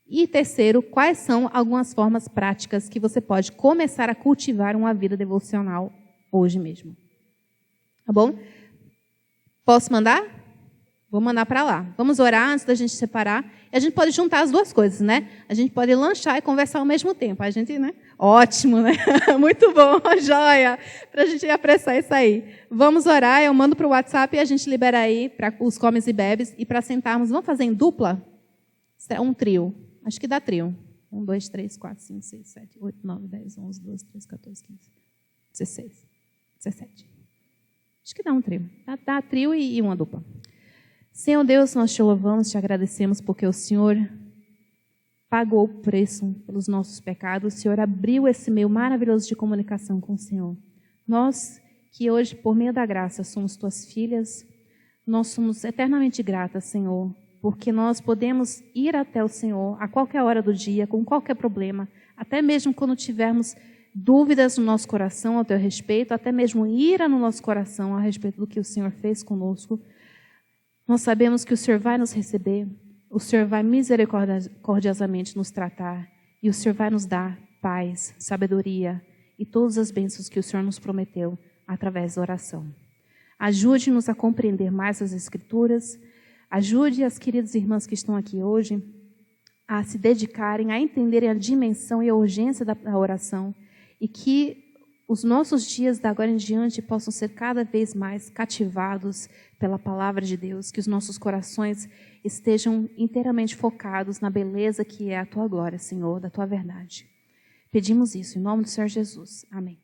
E terceiro, quais são algumas formas práticas que você pode começar a cultivar uma vida devocional hoje mesmo? Tá bom? Posso mandar? Vou mandar para lá. Vamos orar antes da gente separar. E a gente pode juntar as duas coisas, né? A gente pode lanchar e conversar ao mesmo tempo. A gente, né? Ótimo, né? Muito bom, joia. Para a gente apressar isso aí. Vamos orar, eu mando para o WhatsApp e a gente libera aí para os comes e bebes. E para sentarmos, vamos fazer em dupla? Um trio. Acho que dá trio. 1, 2, 3, 4, 5, 6, 7, 8, 9, 10, 11, 12, 13, 14, 15, 16, 17. Acho que dá um trio. Dá trio e uma dupla. Senhor Deus, nós te louvamos, te agradecemos porque o Senhor pagou o preço pelos nossos pecados. O Senhor abriu esse meio maravilhoso de comunicação com o Senhor. Nós que hoje, por meio da graça, somos tuas filhas, nós somos eternamente gratas, Senhor, porque nós podemos ir até o Senhor a qualquer hora do dia, com qualquer problema, até mesmo quando tivermos dúvidas no nosso coração ao teu respeito, até mesmo ira no nosso coração a respeito do que o Senhor fez conosco. Nós sabemos que o Senhor vai nos receber, o Senhor vai misericordiosamente nos tratar e o Senhor vai nos dar paz, sabedoria e todas as bênçãos que o Senhor nos prometeu através da oração. Ajude-nos a compreender mais as Escrituras, ajude as queridas irmãs que estão aqui hoje a se dedicarem, a entenderem a dimensão e a urgência da oração e que os nossos dias da agora em diante possam ser cada vez mais cativados pela palavra de Deus, que os nossos corações estejam inteiramente focados na beleza que é a tua glória, Senhor, da tua verdade. Pedimos isso em nome do Senhor Jesus. Amém.